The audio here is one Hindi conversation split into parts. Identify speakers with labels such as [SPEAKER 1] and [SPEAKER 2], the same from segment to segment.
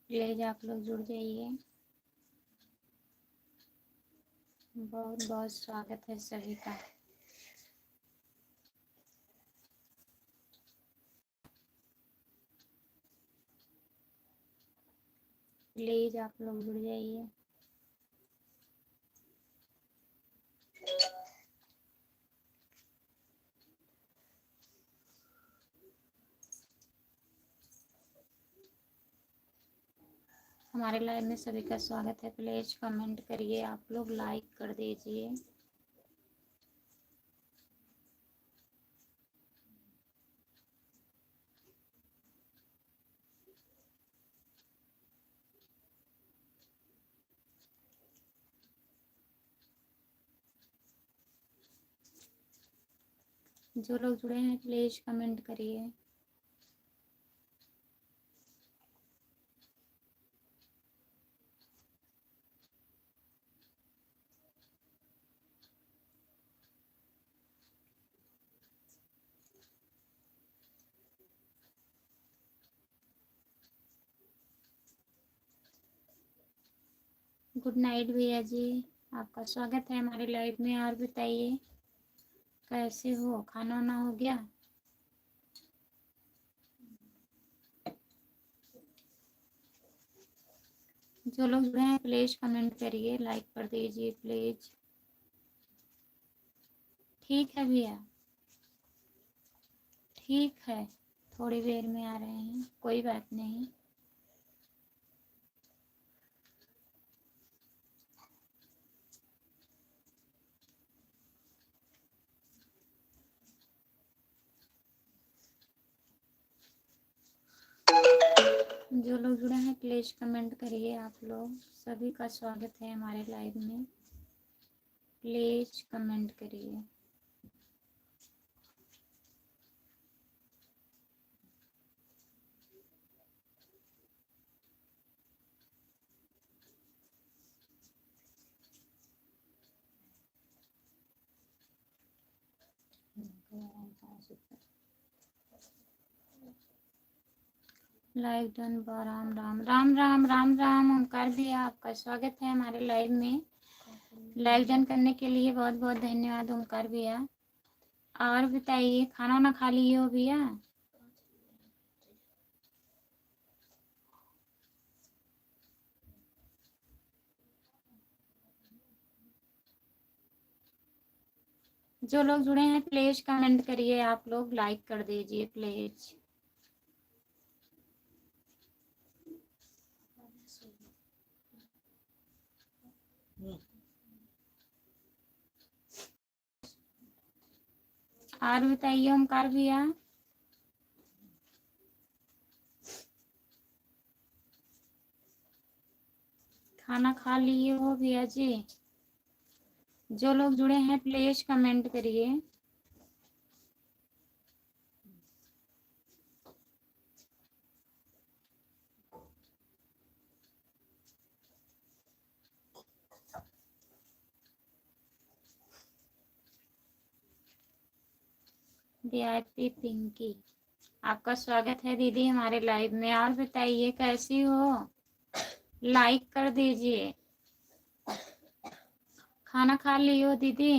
[SPEAKER 1] प्लीज आप लोग जुड़ जाइए। बहुत बहुत स्वागत है सभी का। प्लीज आप लोग जुड़ जाइए। हमारे लाइव में सभी का स्वागत है। प्लीज कमेंट करिए, आप लोग लाइक कर दीजिए। जो लोग जुड़े हैं प्लीज कमेंट करिए। गुड नाइट भैया जी, आपका स्वागत है हमारे लाइव में। और बताइए कैसे हो, खाना वाना हो गया? जो लोग जुड़े हैं प्लीज कमेंट करिए, लाइक कर दीजिए प्लीज। ठीक है भैया, ठीक है, थोड़ी देर में आ रहे हैं, कोई बात नहीं। जो लोग जुड़े हैं प्लीज कमेंट करिए, आप लोग सभी का स्वागत है हमारे लाइव में। प्लीज कमेंट करिए। Live done. राम राम राम राम राम राम। ओमकार भी आपका स्वागत है हमारे लाइव में। लाइव डन करने के लिए बहुत बहुत धन्यवाद ओमकार भैया। और बताइए खाना वाना खा लिए हो भैया? जो लोग जुड़े हैं प्लीज कमेंट करिए, आप लोग लाइक कर दीजिए प्लीज। और बताइए ओमकार भैया। खाना खा लिए हो भैया जी? जो लोग जुड़े हैं प्लीज कमेंट करिए। वीआईपी पिंकी, आपका स्वागत है दीदी हमारे लाइव में। और बताइए कैसी हो, लाइक कर दीजिए। खाना खा ली हो दीदी?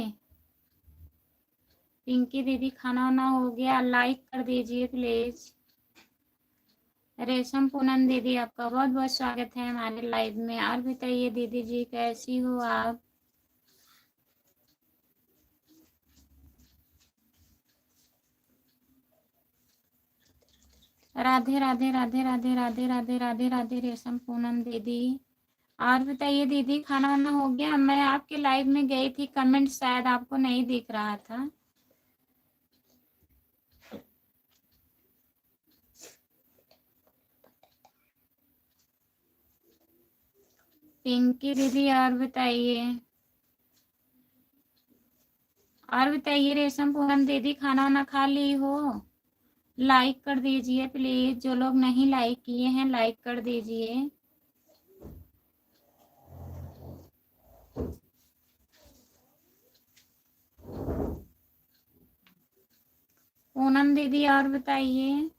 [SPEAKER 1] पिंकी दीदी खाना वाना हो गया? लाइक कर दीजिए प्लीज। रेशम पूनम दीदी आपका बहुत बहुत स्वागत है हमारे लाइव में। और बताइए दीदी जी कैसी हो आप? राधे राधे राधे राधे राधे राधे राधे राधे रेशम पूनम दीदी। और बताइए दीदी खाना वाना हो गया? मैं आपके लाइव में गई थी, कमेंट शायद आपको नहीं दिख रहा था। पिंकी दीदी और बताइए रेशम पूनम दीदी खाना वाना खा ली हो? लाइक कर दीजिए प्लीज। जो लोग नहीं लाइक किए हैं लाइक कर दीजिए। पूनम दीदी और बताइए।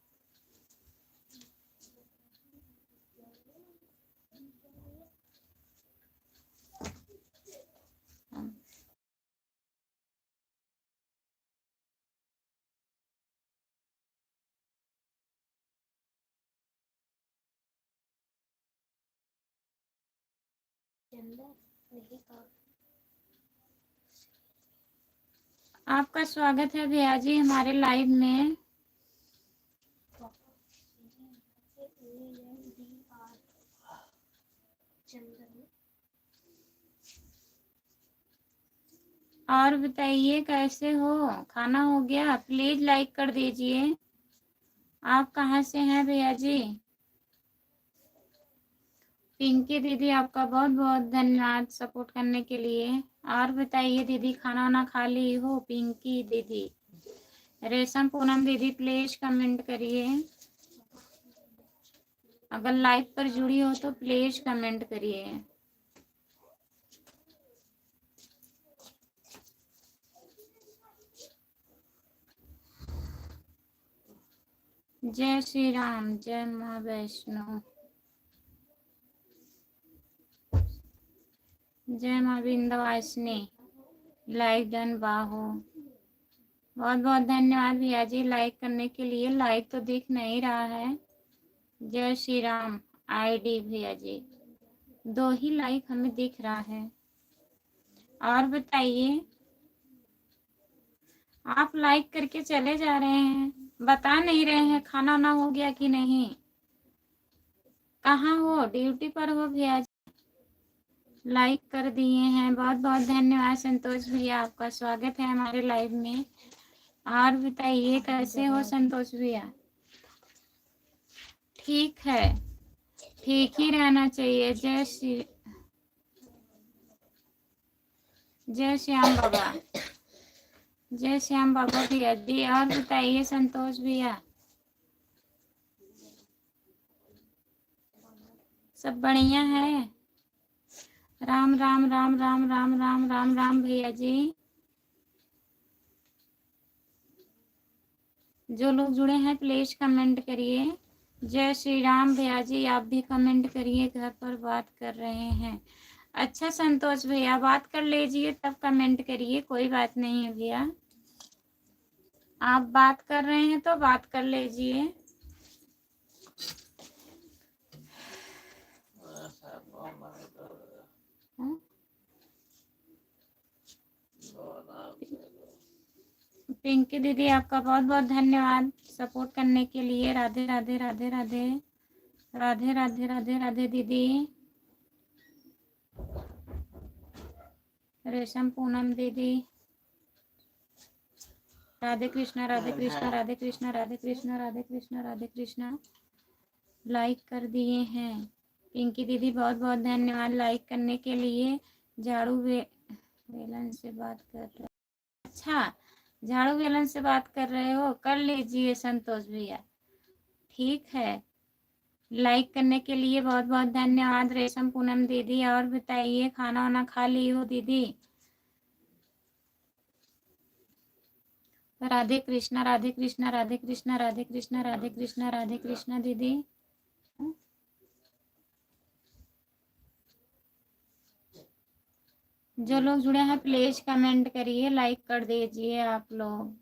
[SPEAKER 1] आपका स्वागत है भैया जी हमारे लाइव में। और बताइए कैसे हो, खाना हो गया? प्लीज लाइक कर दीजिए। आप कहाँ से हैं भैया जी? पिंकी दीदी आपका बहुत बहुत धन्यवाद सपोर्ट करने के लिए। और बताइए दीदी खाना वाना खा ली हो? पिंकी दीदी, रेशम पूनम दीदी प्लीज कमेंट करिए। अगर लाइव पर जुड़ी हो तो प्लीज कमेंट करिए। जय श्री राम, जय माँ वैष्णो, जय माँ विंध्यवासिनी। लाइक डन बाहो, बहुत बहुत धन्यवाद भैया जी लाइक करने के लिए। लाइक तो दिख नहीं रहा है। जय श्री राम आईडी भैया जी, 2 ही लाइक हमें दिख रहा है। और बताइए, आप लाइक करके चले जा रहे हैं, बता नहीं रहे हैं खाना ना हो गया कि नहीं। कहाँ हो? ड्यूटी पर हो भैया जी? लाइक कर दिए हैं, बहुत बहुत धन्यवाद संतोष भैया, आपका स्वागत है हमारे लाइव में। और बताइए कैसे हो संतोष भैया? ठीक है, ठीक ही रहना चाहिए। जय श्याम बाबा, जय श्याम बाबा भैया जी। और बताइए संतोष भैया, सब बढ़िया है? राम राम राम राम राम राम राम राम भैया जी। जो लोग जुड़े हैं प्लीज कमेंट करिए। जय श्री राम भैया जी, आप भी कमेंट करिए। घर पर बात कर रहे हैं। अच्छा संतोष भैया, बात कर लीजिए तब कमेंट करिए, कोई बात नहीं है भैया। आप बात कर रहे हैं तो बात कर लीजिए। पिंकी दीदी आपका बहुत बहुत धन्यवाद सपोर्ट करने के लिए। राधे राधे राधे राधे राधे राधे राधे राधे दीदी। रेशम पूनम दीदी, राधे कृष्णा राधे कृष्णा राधे कृष्णा राधे कृष्णा राधे कृष्णा राधे कृष्णा। लाइक कर दिए हैं। पिंकी दीदी बहुत बहुत धन्यवाद लाइक करने के लिए। झाड़ू वेलन से बात कर रहे, अच्छा झाड़ू वेलन से बात कर रहे हो, कर लीजिए संतोष भैया, ठीक है। लाइक करने के लिए बहुत बहुत धन्यवाद रेशम पूनम दीदी। और बताइए खाना वाना खा ली हो दीदी? राधे कृष्णा राधे कृष्णा राधे कृष्णा राधे कृष्णा राधे कृष्णा राधे कृष्णा दीदी। जो लोग जुड़े हैं प्लीज कमेंट करिए, लाइक कर दीजिए आप लोग।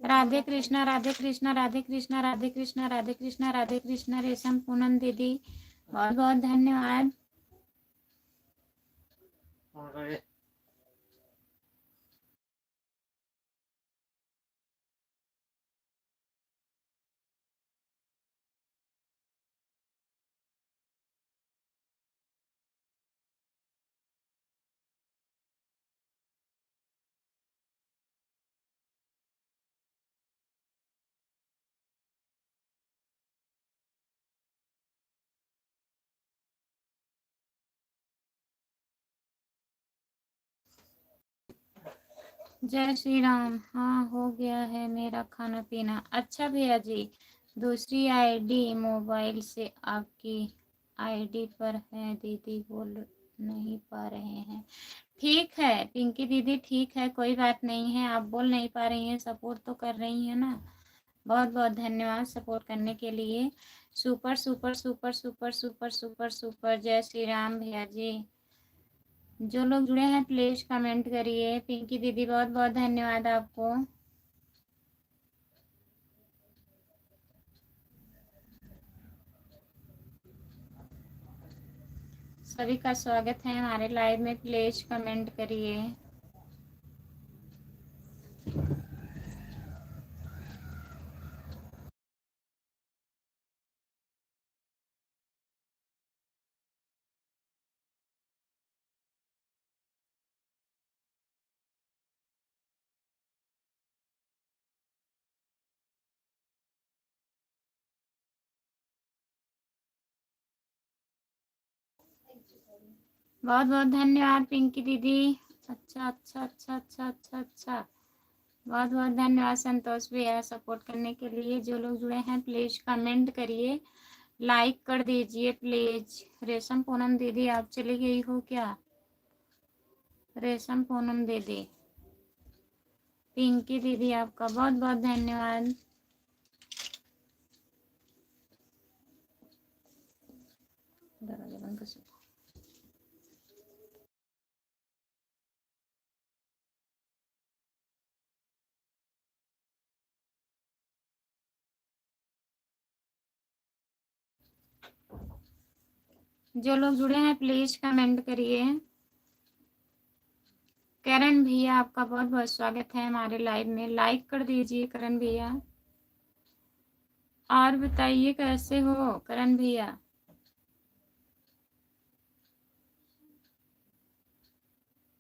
[SPEAKER 1] राधे कृष्णा राधे कृष्णा राधे कृष्णा राधे कृष्णा राधे कृष्णा राधे कृष्णा। रेशम पूनम दीदी बहुत बहुत धन्यवाद। जय श्री राम। हाँ हो गया है मेरा खाना पीना। अच्छा भैया जी, दूसरी आईडी मोबाइल से आपकी आईडी पर है दीदी, बोल नहीं पा रहे हैं। ठीक है पिंकी दीदी, ठीक है कोई बात नहीं है। आप बोल नहीं पा रही हैं, सपोर्ट तो कर रही हैं ना। बहुत बहुत धन्यवाद सपोर्ट करने के लिए। Super super super super super super super. जय श्री राम भैया जी। जो लोग जुड़े हैं प्लीज कमेंट करिए। पिंकी दीदी बहुत बहुत धन्यवाद आपको। सभी का स्वागत है हमारे लाइव में, प्लीज कमेंट करिए। बहुत बहुत धन्यवाद पिंकी दीदी। अच्छा अच्छा अच्छा अच्छा अच्छा अच्छा, बहुत बहुत धन्यवाद संतोष भैया सपोर्ट करने के लिए। जो लोग जुड़े हैं प्लीज कमेंट करिए, लाइक कर दीजिए प्लीज। रेशम पूनम दीदी आप चली गई हो क्या? रेशम पूनम दीदी, पिंकी दीदी आपका बहुत बहुत धन्यवाद। दरवाजा बंद कर सकते। जो लोग जुड़े हैं प्लीज कमेंट करिए। करण भैया आपका बहुत बहुत स्वागत है हमारे लाइव में, लाइक कर दीजिए करण भैया। और बताइए कैसे हो करण भैया?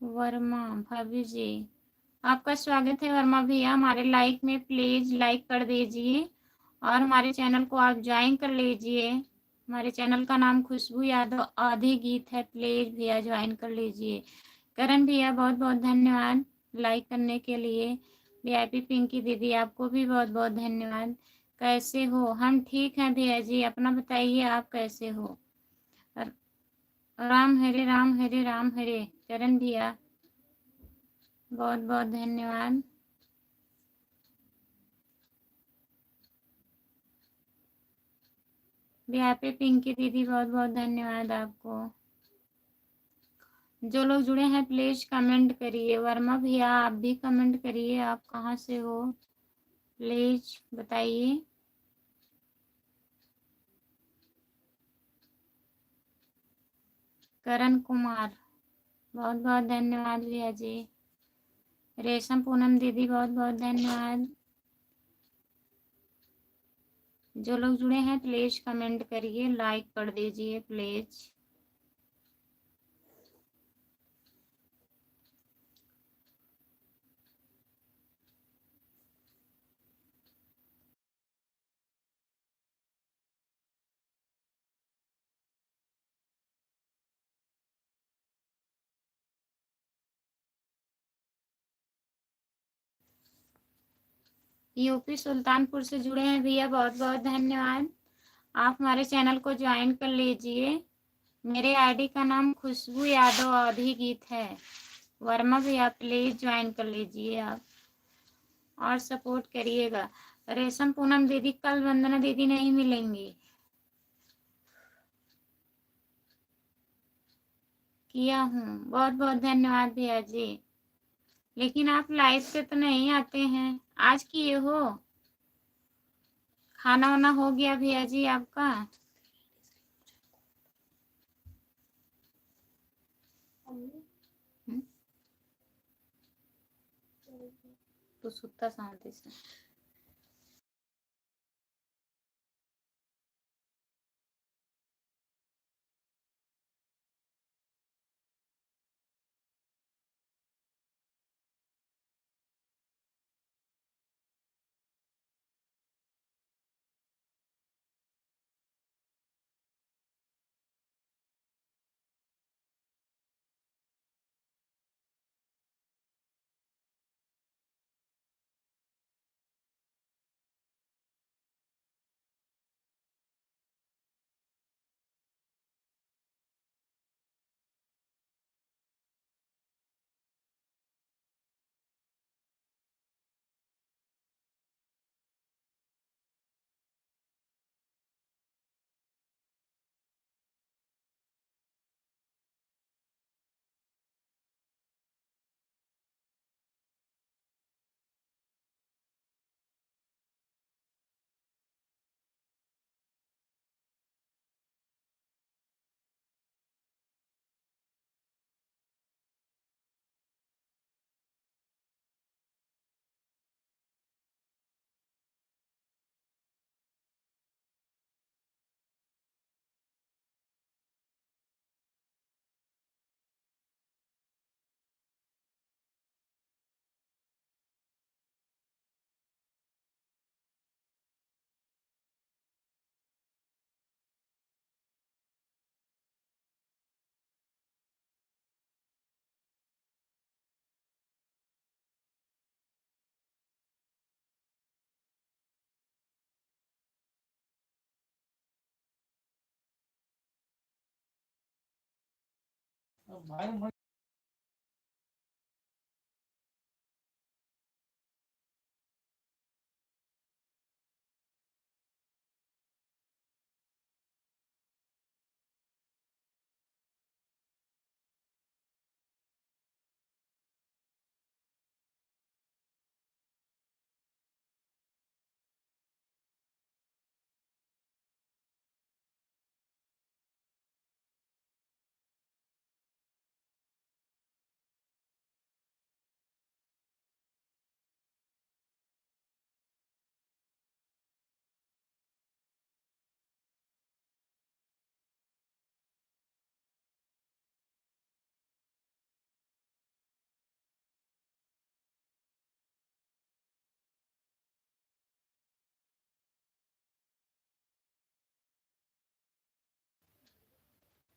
[SPEAKER 1] वर्मा भाभी जी आपका स्वागत है वर्मा भैया हमारे लाइव में, प्लीज लाइक कर दीजिए और हमारे चैनल को आप ज्वाइन कर लीजिए। हमारे चैनल का नाम खुशबू यादव आधी गीत है, प्लीज भैया ज्वाइन कर लीजिए। करण भैया बहुत बहुत धन्यवाद लाइक करने के लिए। वीआईपी पिंकी दीदी आपको भी बहुत बहुत धन्यवाद। कैसे हो? हम ठीक हैं भैया जी, अपना बताइए आप कैसे हो? राम हरे राम हरे राम हरे। करण भैया बहुत बहुत धन्यवाद। वीआईपी पिंकी दीदी बहुत बहुत धन्यवाद आपको। जो लोग जुड़े हैं प्लीज कमेंट करिए। वर्मा भैया आप भी कमेंट करिए, आप कहाँ से हो प्लीज बताइए। करण कुमार बहुत बहुत धन्यवाद भैया जी। रेशम पूनम दीदी बहुत बहुत धन्यवाद। जो लोग जुड़े हैं प्लीज कमेंट करिए, लाइक कर दीजिए प्लीज। यूपी सुल्तानपुर से जुड़े हैं भैया बहुत बहुत धन्यवाद। आप हमारे चैनल को ज्वाइन कर लीजिए। मेरे आईडी का नाम खुशबू यादव आधी गीत है। वर्मा भैया प्लीज ज्वाइन कर लीजिए आप और सपोर्ट करिएगा। रेशम पूनम दीदी कल वंदना दीदी नहीं मिलेंगी। किया हूँ, बहुत बहुत धन्यवाद भैया जी। लेकिन आप लाइव पे तो नहीं आते हैं, आज किए हो? खाना वाना हो गया भैया जी आपका? हम्म? तो सुत्ता शांति से।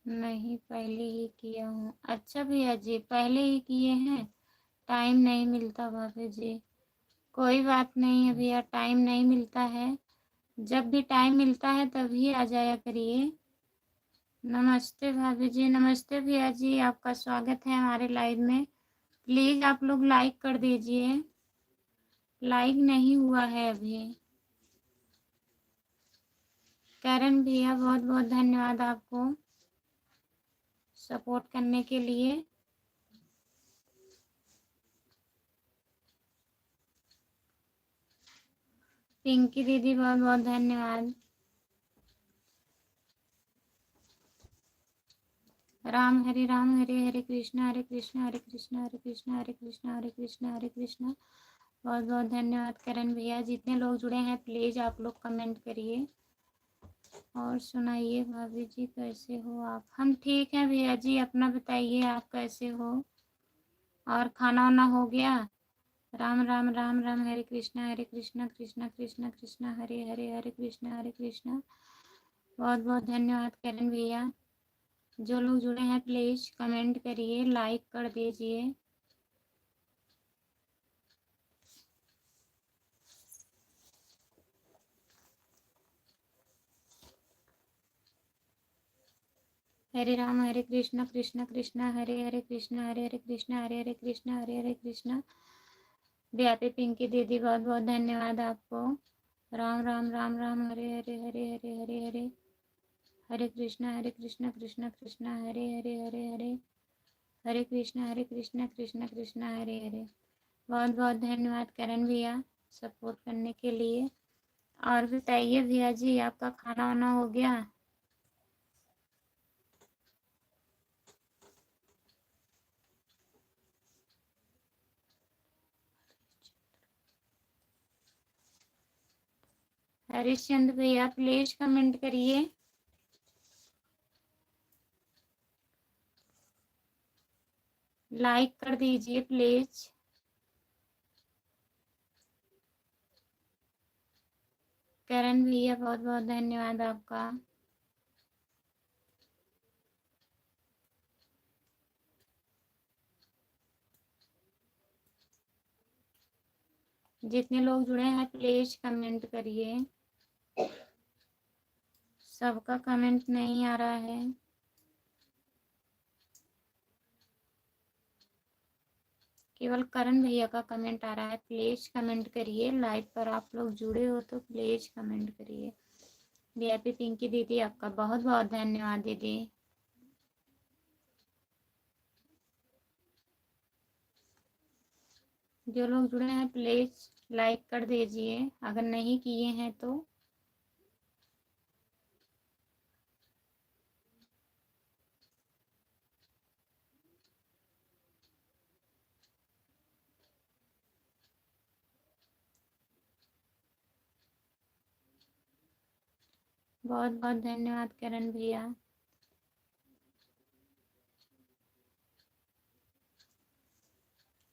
[SPEAKER 1] नहीं, पहले ही किया हूँ। अच्छा भैया जी, पहले ही किए हैं, टाइम नहीं मिलता भाभी जी। कोई बात नहीं है भैया, टाइम नहीं मिलता है, जब भी टाइम मिलता है तभी आ जाया करिए। नमस्ते भाभी जी, नमस्ते भैया जी, आपका स्वागत है हमारे लाइव में। प्लीज़ आप लोग लाइक कर दीजिए, लाइक नहीं हुआ है अभी। करण भैया बहुत बहुत धन्यवाद आपको सपोर्ट करने के लिए। पिंकी दीदी बहुत बहुत धन्यवाद। राम हरे हरे कृष्णा हरे कृष्णा हरे कृष्णा हरे कृष्णा हरे कृष्णा हरे कृष्णा हरे कृष्णा। बहुत बहुत धन्यवाद करण भैया। जितने लोग जुड़े हैं प्लीज़ आप लोग कमेंट करिए और सुनाइए भाभी जी कैसे हो आप। हम ठीक हैं भैया जी, अपना बताइए आप कैसे हो और खाना वाना हो गया। राम राम राम राम, हरे कृष्णा कृष्णा कृष्णा कृष्णा हरे हरे, हरे कृष्णा। बहुत बहुत धन्यवाद करण भैया। जो लोग जुड़े हैं प्लीज़ कमेंट करिए, लाइक कर दीजिए। हरे राम हरे कृष्णा कृष्णा कृष्णा हरे हरे कृष्णा हरे कृष्णा हरे कृष्णा हरे कृष्णा। व्यापी पिंकी दीदी बहुत बहुत धन्यवाद आपको। राम राम राम राम, हरे हरे हरे हरे हरे हरे, हरे कृष्णा कृष्णा कृष्णा हरे हरे हरे हरे, हरे कृष्णा कृष्णा कृष्णा हरे हरे। बहुत बहुत धन्यवाद करण भैया सपोर्ट करने के लिए। और बताइए भैया जी, आपका खाना वाना हो गया। हरिश्चंद्र भैया प्लीज कमेंट करिए। लाइक कर दीजिए प्लीज। करण भैया बहुत बहुत धन्यवाद आपका। जितने लोग जुड़े हैं प्लीज कमेंट करिए। सबका कमेंट नहीं आ रहा है। केवल करण भैया का कमेंट आ रहा है। प्लीज कमेंट करिए, लाइव पर आप लोग जुड़े हो तो प्लीज कमेंट करिए। वीआईपी पिंकी दीदी आपका बहुत बहुत धन्यवाद दीदी। जो लोग जुड़े हैं प्लीज लाइक कर दीजिए अगर नहीं किए हैं तो। बहुत बहुत धन्यवाद करण भैया।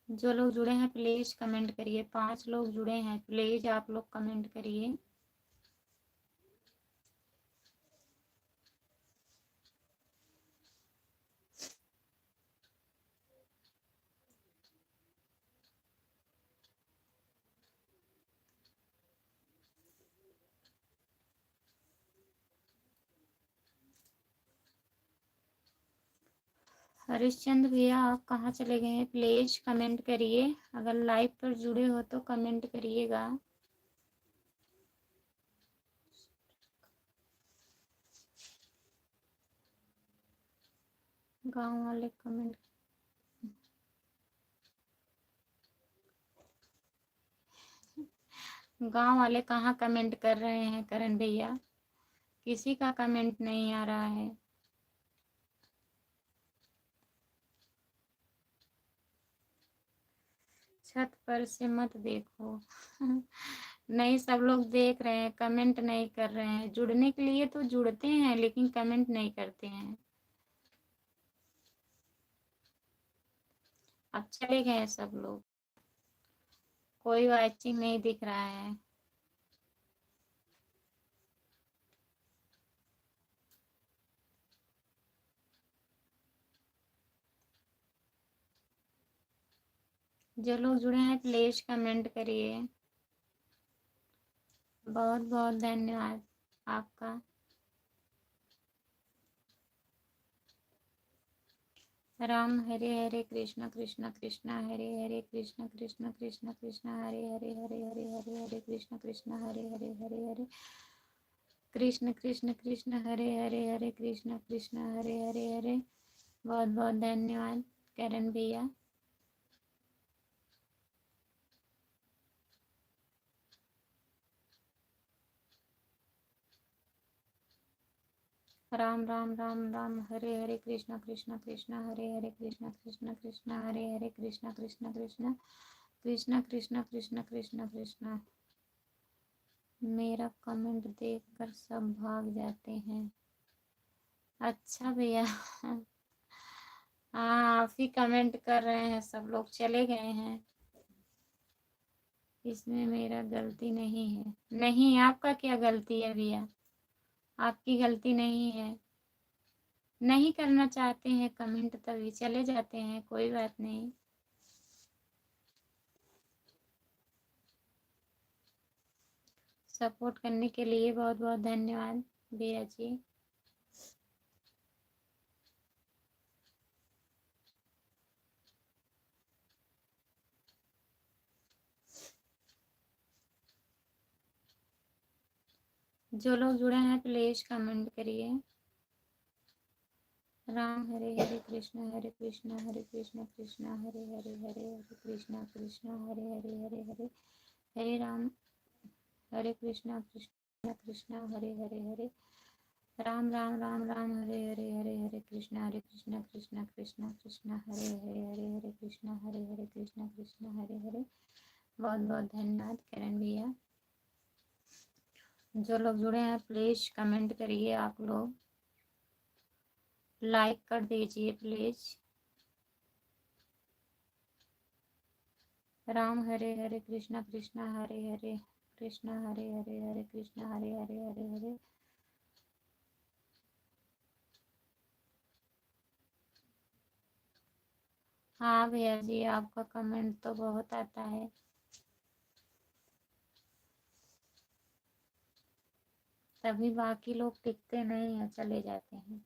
[SPEAKER 1] जो लोग जुड़े हैं प्लीज कमेंट करिए। 5 लोग जुड़े हैं, प्लीज आप लोग कमेंट करिए। हरिश्चंद्र भैया आप कहाँ चले गए हैं? प्लीज कमेंट करिए, अगर लाइव पर जुड़े हो तो कमेंट करिएगा। गांव वाले कमेंट, गांव वाले कहाँ कमेंट कर रहे हैं करण भैया? किसी का कमेंट नहीं आ रहा है। छत पर से मत देखो। नहीं, सब लोग देख रहे हैं, कमेंट नहीं कर रहे हैं। जुड़ने के लिए तो जुड़ते हैं लेकिन कमेंट नहीं करते हैं। अब चले गए सब लोग, कोई वाचिंग नहीं दिख रहा है। जो लोग जुड़े हैं प्लीज कमेंट करिए। बहुत बहुत धन्यवाद आपका। राम हरे हरे कृष्ण कृष्ण कृष्ण हरे हरे कृष्ण कृष्ण कृष्ण कृष्ण हरे हरे हरे हरे हरे हरे कृष्ण कृष्ण हरे हरे हरे हरे कृष्ण कृष्ण कृष्ण हरे हरे हरे कृष्ण कृष्ण हरे हरे हरे। बहुत बहुत धन्यवाद करण भैया। राम राम राम राम हरे हरे कृष्ण कृष्ण कृष्ण हरे हरे कृष्ण कृष्ण कृष्ण हरे हरे कृष्ण कृष्ण कृष्ण कृष्ण कृष्ण कृष्ण कृष्ण कृष्ण। मेरा कमेंट देखकर सब भाग जाते हैं। अच्छा भैया। हाँ, आप ही कमेंट कर रहे हैं, सब लोग चले गए हैं। इसमें मेरा गलती नहीं है। नहीं, आपका क्या गलती है भैया? आपकी गलती नहीं है। नहीं करना चाहते हैं कमेंट तभी चले जाते हैं, कोई बात नहीं। सपोर्ट करने के लिए बहुत बहुत धन्यवाद भैया जी। जो लोग जुड़े हैं प्लीज कमेंट करिए। राम हरे हरे कृष्ण कृष्ण कृष्ण हरे हरे हरे हरे कृष्ण कृष्ण हरे हरे हरे हरे हरे राम हरे कृष्ण कृष्ण कृष्ण हरे हरे हरे राम राम राम राम हरे हरे हरे हरे कृष्ण कृष्ण कृष्ण कृष्ण हरे हरे हरे हरे कृष्ण कृष्ण हरे हरे। बहुत बहुत धन्यवाद करण भैया। जो लोग जुड़े हैं प्लीज कमेंट करिए, आप लोग लाइक कर दीजिए प्लीज। राम हरे हरे कृष्ण हरे हरे कृष्ण हरे हरे हरे कृष्ण हरे हरे हरे हरे। हाँ भैया जी, आपका कमेंट तो बहुत आता है। तभी बाकी लोग टिकते नहीं है, चले जाते हैं।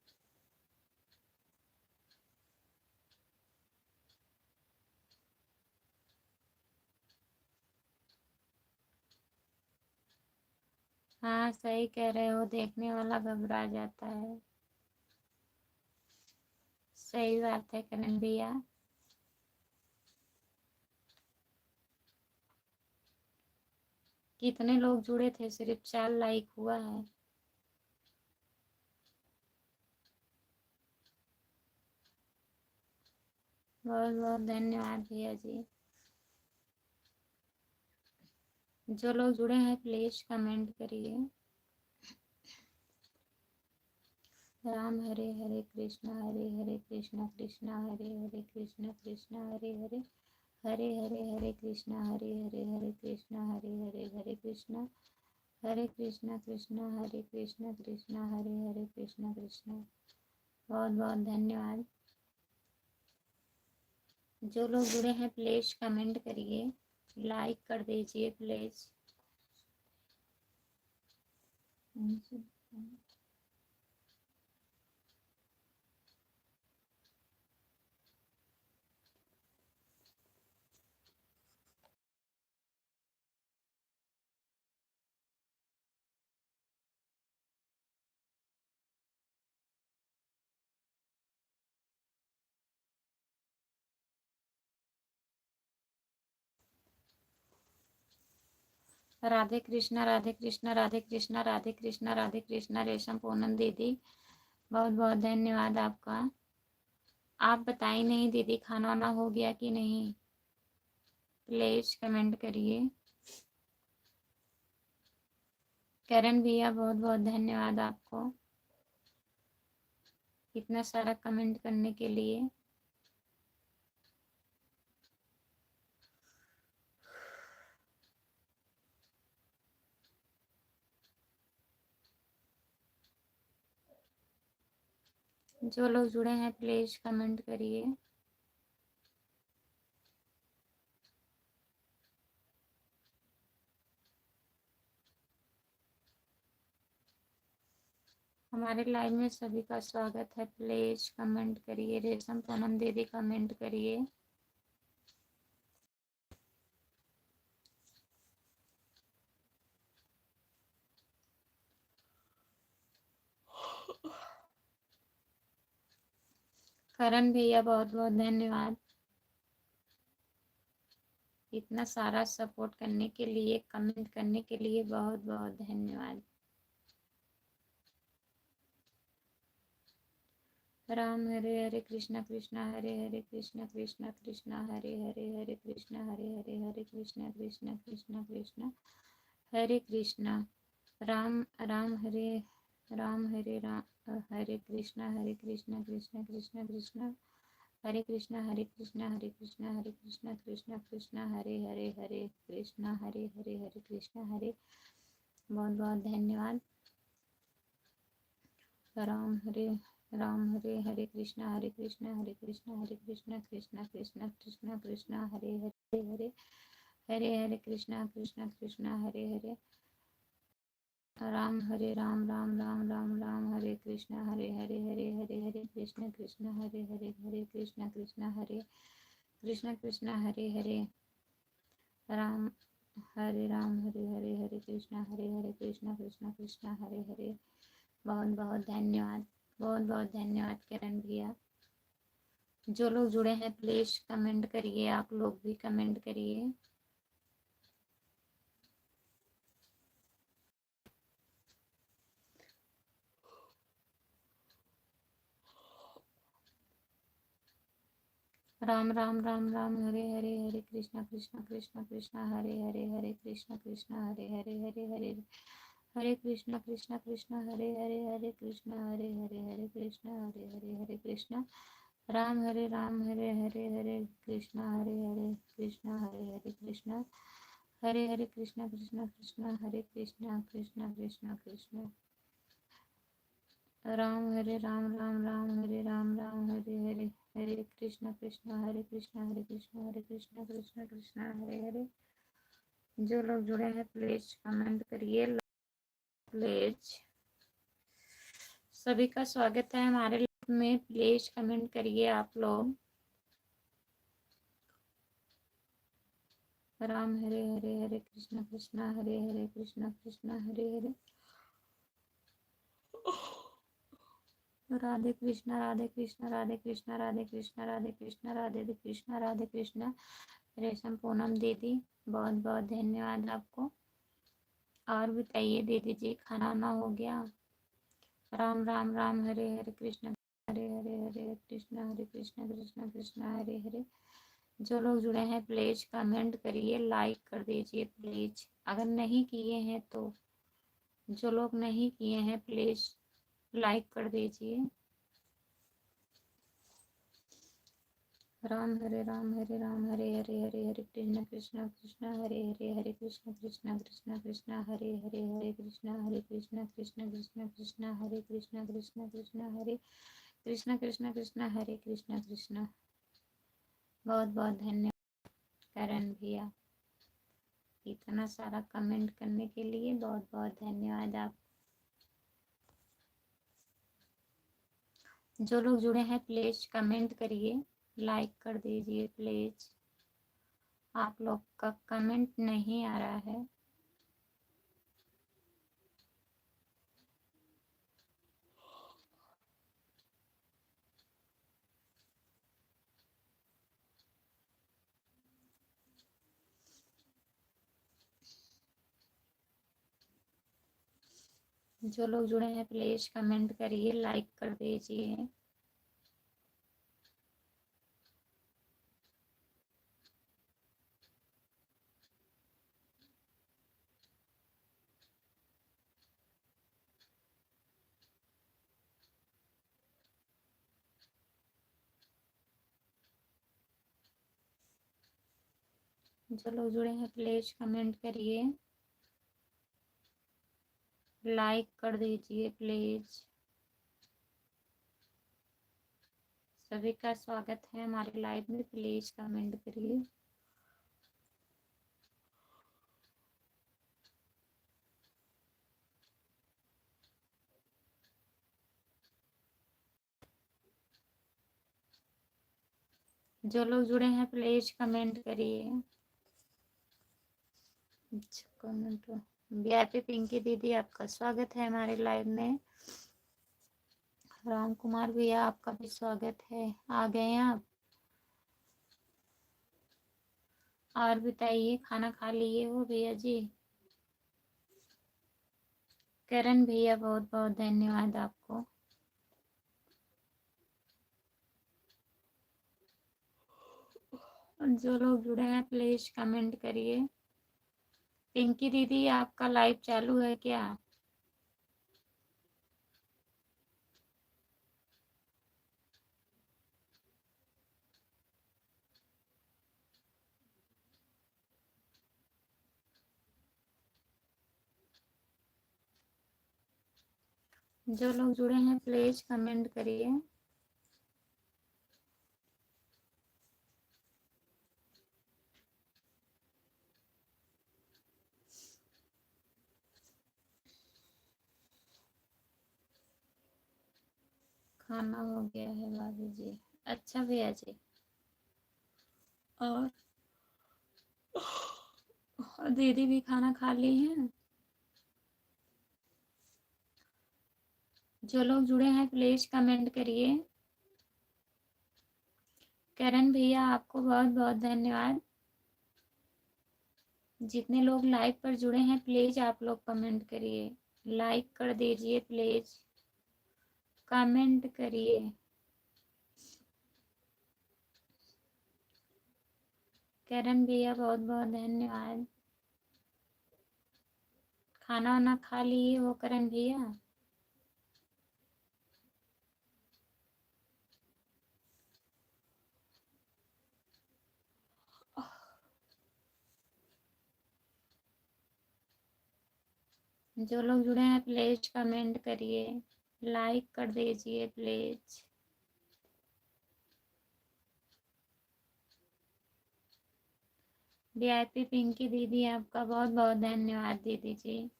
[SPEAKER 1] हाँ सही कह रहे हो, देखने वाला घबरा जाता है। सही बात है करण भैया। कितने लोग जुड़े थे, सिर्फ 4 लाइक हुआ है। बहुत बहुत धन्यवाद भैया जी। जो लोग जुड़े हैं प्लीज कमेंट करिए। राम हरे हरे कृष्ण कृष्ण हरे हरे कृष्ण हरे हरे हरे हरे हरे कृष्ण हरे कृष्ण हरे कृष्ण कृष्ण हरे कृष्ण हरे हरे कृष्ण कृष्ण। बहुत बहुत धन्यवाद। जो लोग जुड़े हैं प्लीज कमेंट करिए, लाइक कर दीजिए प्लीज। राधे कृष्णा, राधे कृष्णा, राधे कृष्णा, राधे कृष्णा, राधे कृष्णा। रेशम पूनम दीदी बहुत बहुत धन्यवाद आपका। आप बताइए नहीं दीदी, खाना वाना हो गया कि नहीं? प्लीज कमेंट करिए। करण भैया बहुत बहुत धन्यवाद आपको इतना सारा कमेंट करने के लिए। जो लोग जुड़े हैं प्लीज कमेंट करिए। हमारे लाइव में सभी का स्वागत है। प्लीज कमेंट करिए। रेशम पूनम दीदी कमेंट करिए। करण भैया बहुत बहुत धन्यवाद इतना सारा सपोर्ट करने के लिए, कमेंट करने के लिए बहुत बहुत धन्यवाद। राम हरे हरे कृष्णा कृष्णा हरे हरे कृष्णा कृष्णा कृष्णा हरे हरे हरे कृष्णा हरे हरे हरे कृष्णा कृष्णा कृष्णा कृष्णा हरे कृष्णा। राम राम हरे राम हरे राम हरे कृष्णा कृष्णा कृष्णा कृष्णा हरे कृष्णा हरे कृष्णा हरे कृष्णा हरे कृष्णा कृष्णा कृष्णा हरे हरे हरे कृष्णा हरे हरे हरे कृष्णा हरे। बहुत बहुत धन्यवाद। राम हरे हरे कृष्णा कृष्णा हरे कृष्णा कृष्णा कृष्णा कृष्णा कृष्णा हरे हरे हरे हरे हरे कृष्णा कृष्णा कृष्णा हरे हरे। राम हरे राम राम राम राम राम हरे कृष्णा हरे हरे हरे हरे हरे कृष्णा कृष्णा हरे हरे हरे कृष्णा कृष्णा कृष्णा हरे हरे। राम राम हरे हरे हरे कृष्णा कृष्णा कृष्णा हरे हरे। बहुत बहुत धन्यवाद, बहुत बहुत धन्यवाद किरण भैया। जो लोग जुड़े हैं प्लीज कमेंट करिए। आप लोग भी कमेंट करिए। राम राम राम राम हरे हरे हरे कृष्णा कृष्णा कृष्णा कृष्णा हरे हरे हरे कृष्णा कृष्णा हरे हरे हरे हरे हरे कृष्णा कृष्णा कृष्णा हरे हरे हरे कृष्णा हरे हरे हरे कृष्णा हरे हरे हरे कृष्णा। राम हरे हरे हरे कृष्णा हरे हरे कृष्णा हरे हरे कृष्णा कृष्णा कृष्णा हरे कृष्णा कृष्णा कृष्णा कृष्णा। राम राम राम राम हरे राम हरे हरे हरे कृष्णा हरे कृष्णा हरे कृष्णा हरे कृष्णा कृष्णा कृष्णा हरे हरे। जो लोग जुड़े हैं प्लीज कमेंट करिए। प्लीज सभी का स्वागत है हमारे लाइव में। प्लीज कमेंट करिए आप लोग। राम हरे हरे कृष्णा हरे कृष्णा हरे हरे। राधे कृष्णा राधे कृष्णा राधे कृष्णा राधे कृष्णा राधे कृष्णा राधे कृष्णा राधे कृष्णा। रेशम पूनम दीदी बहुत बहुत धन्यवाद आपको। और बताइए दीदी जी, खाना वाना हो गया? राम राम राम हरे हरे कृष्णा हरे कृष्णा कृष्णा कृष्णा हरे हरे। जो लोग जुड़े हैं प्लीज कमेंट करिए, लाइक कर दीजिए प्लीज। अगर नहीं किए हैं तो जो लोग नहीं किए हैं प्लीज लाइक कर दीजिए। राम हरे हरे हरे हरे कृष्णा कृष्णा हरे हरे कृष्णा कृष्णा हरे हरे कृष्णा हरे कृष्णा हरे कृष्णा हरे कृष्णा। बहुत बहुत धन्यवाद करण भैया इतना सारा कमेंट करने के लिए। बहुत बहुत धन्यवाद आप। जो लोग जुड़े हैं प्लीज कमेंट करिए, लाइक कर दीजिए प्लीज। आप लोग का कमेंट नहीं आ रहा है। जो लोग जुड़े हैं प्लीज कमेंट करिए, लाइक कर दीजिए। जो लोग जुड़े हैं प्लीज कमेंट करिए, लाइक कर दीजिए प्लीज। सभी का स्वागत है हमारे लाइव में, प्लीज कमेंट करिए। जो लोग जुड़े हैं प्लीज कमेंट करिए। अच्छा कमेंट वीआईपी पिंकी दीदी, आपका स्वागत है हमारे लाइव में। राम कुमार भैया, आपका भी स्वागत है। आ गए हैं आप? और बताइए, खाना खा लिए हो भैया जी? करण भैया, बहुत बहुत धन्यवाद आपको। जो लोग जुड़े हैं प्लीज कमेंट करिए। पिंकी दीदी, आपका लाइव चालू है क्या? जो लोग जुड़े हैं प्लीज कमेंट करिए। खाना हो गया है भाभी जी। अच्छा भैया जी। और दीदी भी खाना खा ली हैं। जो लोग जुड़े हैं प्लीज कमेंट करिए। करण भैया, आपको बहुत बहुत धन्यवाद। जितने लोग लाइव पर जुड़े हैं प्लीज आप लोग कमेंट करिए, लाइक कर दीजिए प्लीज, कमेंट करिए। करण भैया, बहुत बहुत धन्यवाद। खाना वाना खा लिए हो करण भैया? जो लोग जुड़े हैं प्लीज कमेंट करिए, लाइक कर दीजिए प्लीज। वीआईपी पिंकी दीदी, आपका बहुत बहुत धन्यवाद दीदी जी।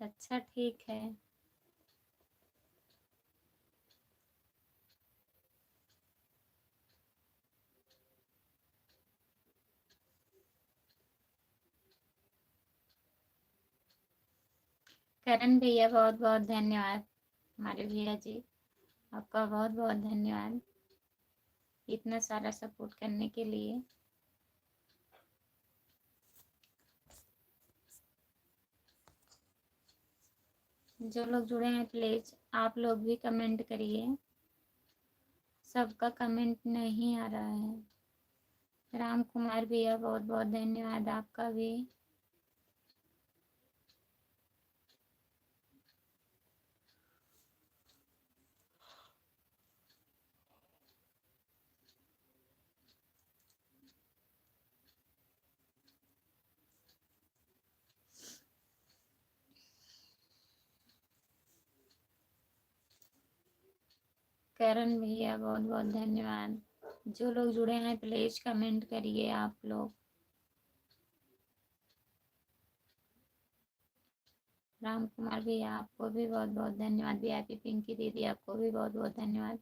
[SPEAKER 1] अच्छा ठीक है। करण भैया, बहुत बहुत धन्यवाद हमारे भैया जी, आपका बहुत बहुत धन्यवाद इतना सारा सपोर्ट करने के लिए। जो लोग जुड़े हैं प्लीज आप लोग भी कमेंट करिए। सबका कमेंट नहीं आ रहा है। राम कुमार भैया, बहुत बहुत धन्यवाद आपका भी। करण भैया, बहुत बहुत धन्यवाद। जो लोग जुड़े हैं प्लीज कमेंट करिए आप लोग। राम कुमार भैया, आपको भी बहुत बहुत धन्यवाद। वीआईपी पिंकी दीदी, आपको भी बहुत बहुत धन्यवाद।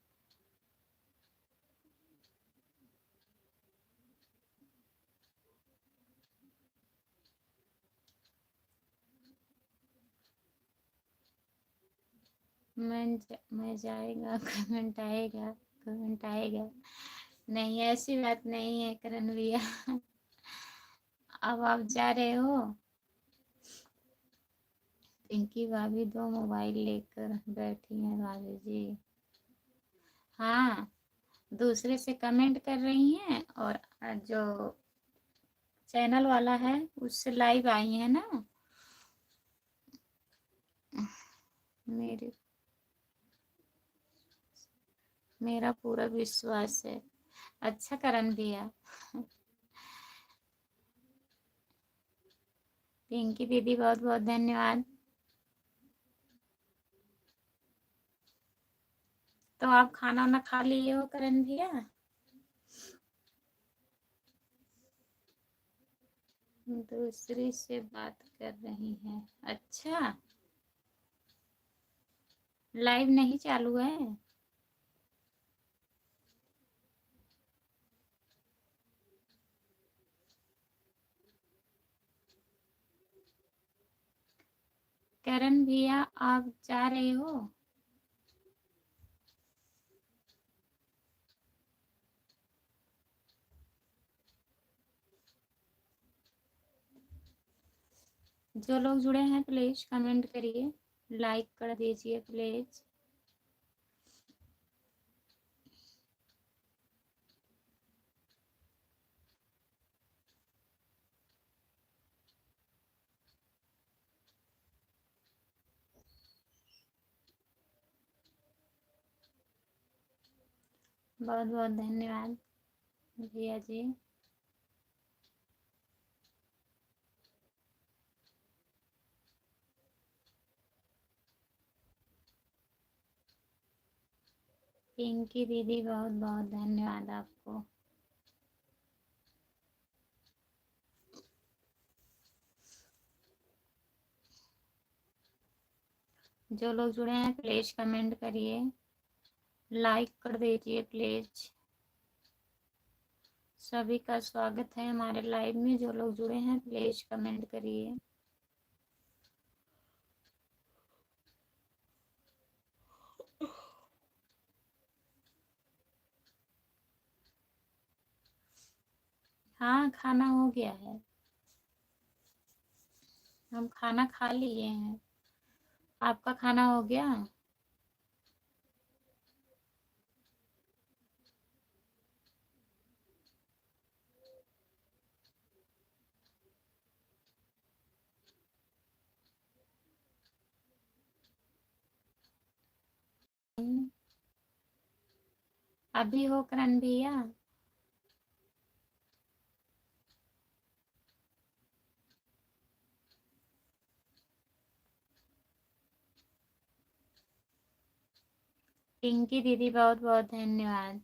[SPEAKER 1] मैं जाएगा कमेंट आएगा, कमेंट आएगा। नहीं, ऐसी बात नहीं है करण भैया। अब आप जा रहे हो? पिंकी भाभी 2 मोबाइल लेकर बैठी हैं भाभी जी। हाँ, दूसरे से कमेंट कर रही हैं और जो चैनल वाला है उससे लाइव आई है ना। मेरे मेरा पूरा विश्वास है। अच्छा करण भैया। पिंकी दीदी बहुत बहुत धन्यवाद। तो आप खाना वाना खा लिए हो करण भैया? दूसरी से बात कर रही हैं, अच्छा। लाइव नहीं चालू है? करण भैया आप जा रहे हो? जो लोग जुड़े हैं प्लीज कमेंट करिए, लाइक कर दीजिए प्लीज। बहुत बहुत धन्यवाद भैया जी। पिंकी दीदी बहुत बहुत धन्यवाद आपको। जो लोग जुड़े हैं प्लीज कमेंट करिए, लाइक कर दीजिए प्लीज। सभी का स्वागत है हमारे लाइव में। जो लोग जुड़े हैं प्लीज कमेंट करिए। हाँ, खाना हो गया है। हम खाना खा लिए हैं। आपका खाना हो गया? अभी हो करण भैया? पिंकी दीदी बहुत बहुत धन्यवाद।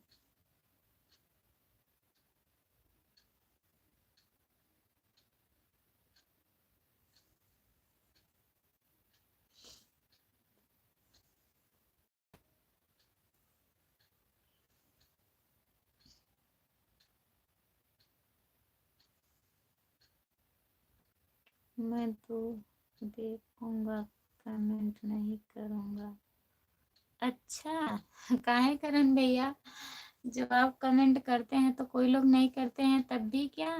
[SPEAKER 1] मैं तो देखूंगा, कमेंट नहीं करूंगा। अच्छा। काहे करण भैया, जब आप कमेंट करते हैं तो कोई लोग नहीं करते हैं तब भी क्या?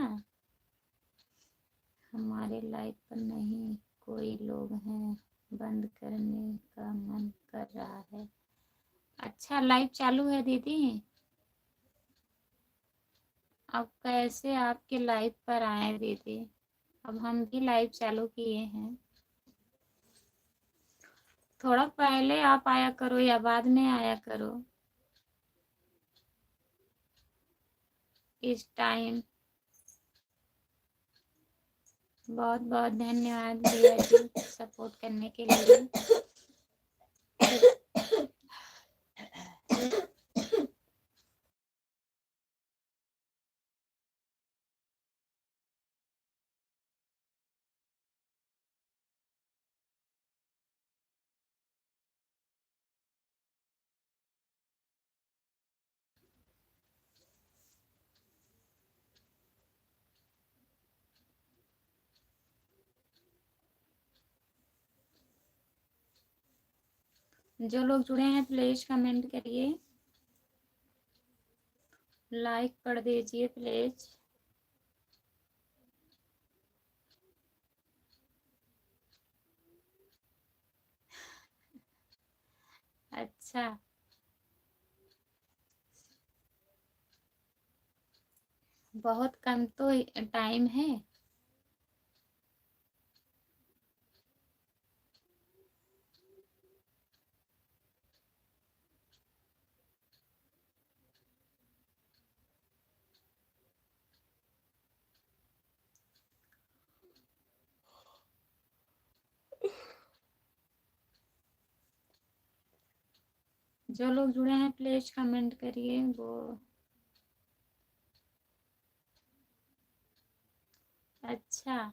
[SPEAKER 1] हमारे लाइव पर नहीं कोई लोग हैं, बंद करने का मन कर रहा है। अच्छा, लाइव चालू है दीदी? अब कैसे आपके लाइव पर आए दीदी? अब हम भी लाइव चालू किए हैं। थोड़ा पहले आप आया करो या बाद में आया करो इस टाइम। बहुत बहुत धन्यवाद भैया जी सपोर्ट करने के लिए। जो लोग जुड़े हैं प्लीज कमेंट करिए, लाइक कर दीजिए प्लीज। अच्छा, बहुत कम तो टाइम है। जो लोग जुड़े हैं प्लीज कमेंट करिए वो। अच्छा,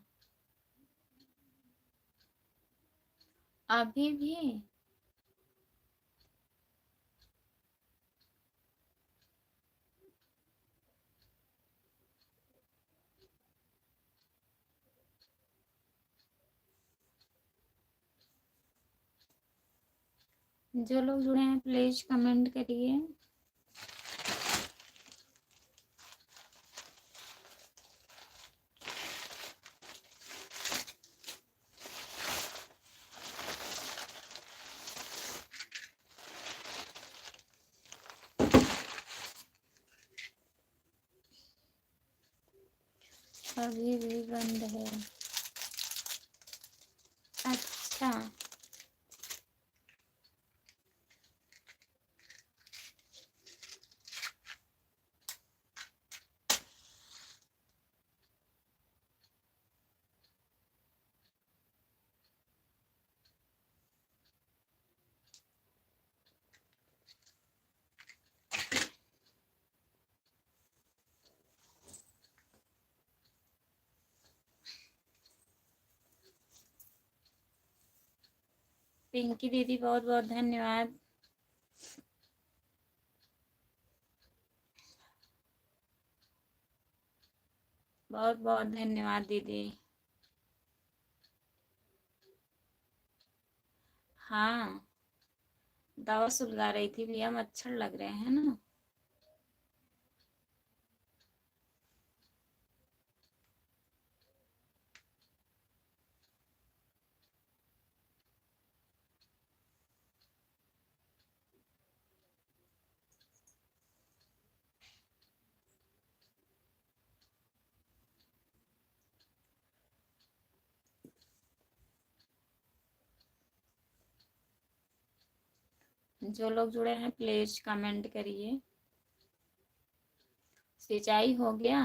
[SPEAKER 1] अभी भी। जो लोग जुड़े हैं प्लीज कमेंट करिए। अभी भी बंद है। अच्छा, पिंकी दीदी बहुत बहुत धन्यवाद। बहुत बहुत धन्यवाद दीदी। हाँ, दवा सुलगा रही थी भैया, मच्छर लग रहे हैं ना। जो लोग जुड़े हैं प्लीज कमेंट करिए। सिंचाई हो गया।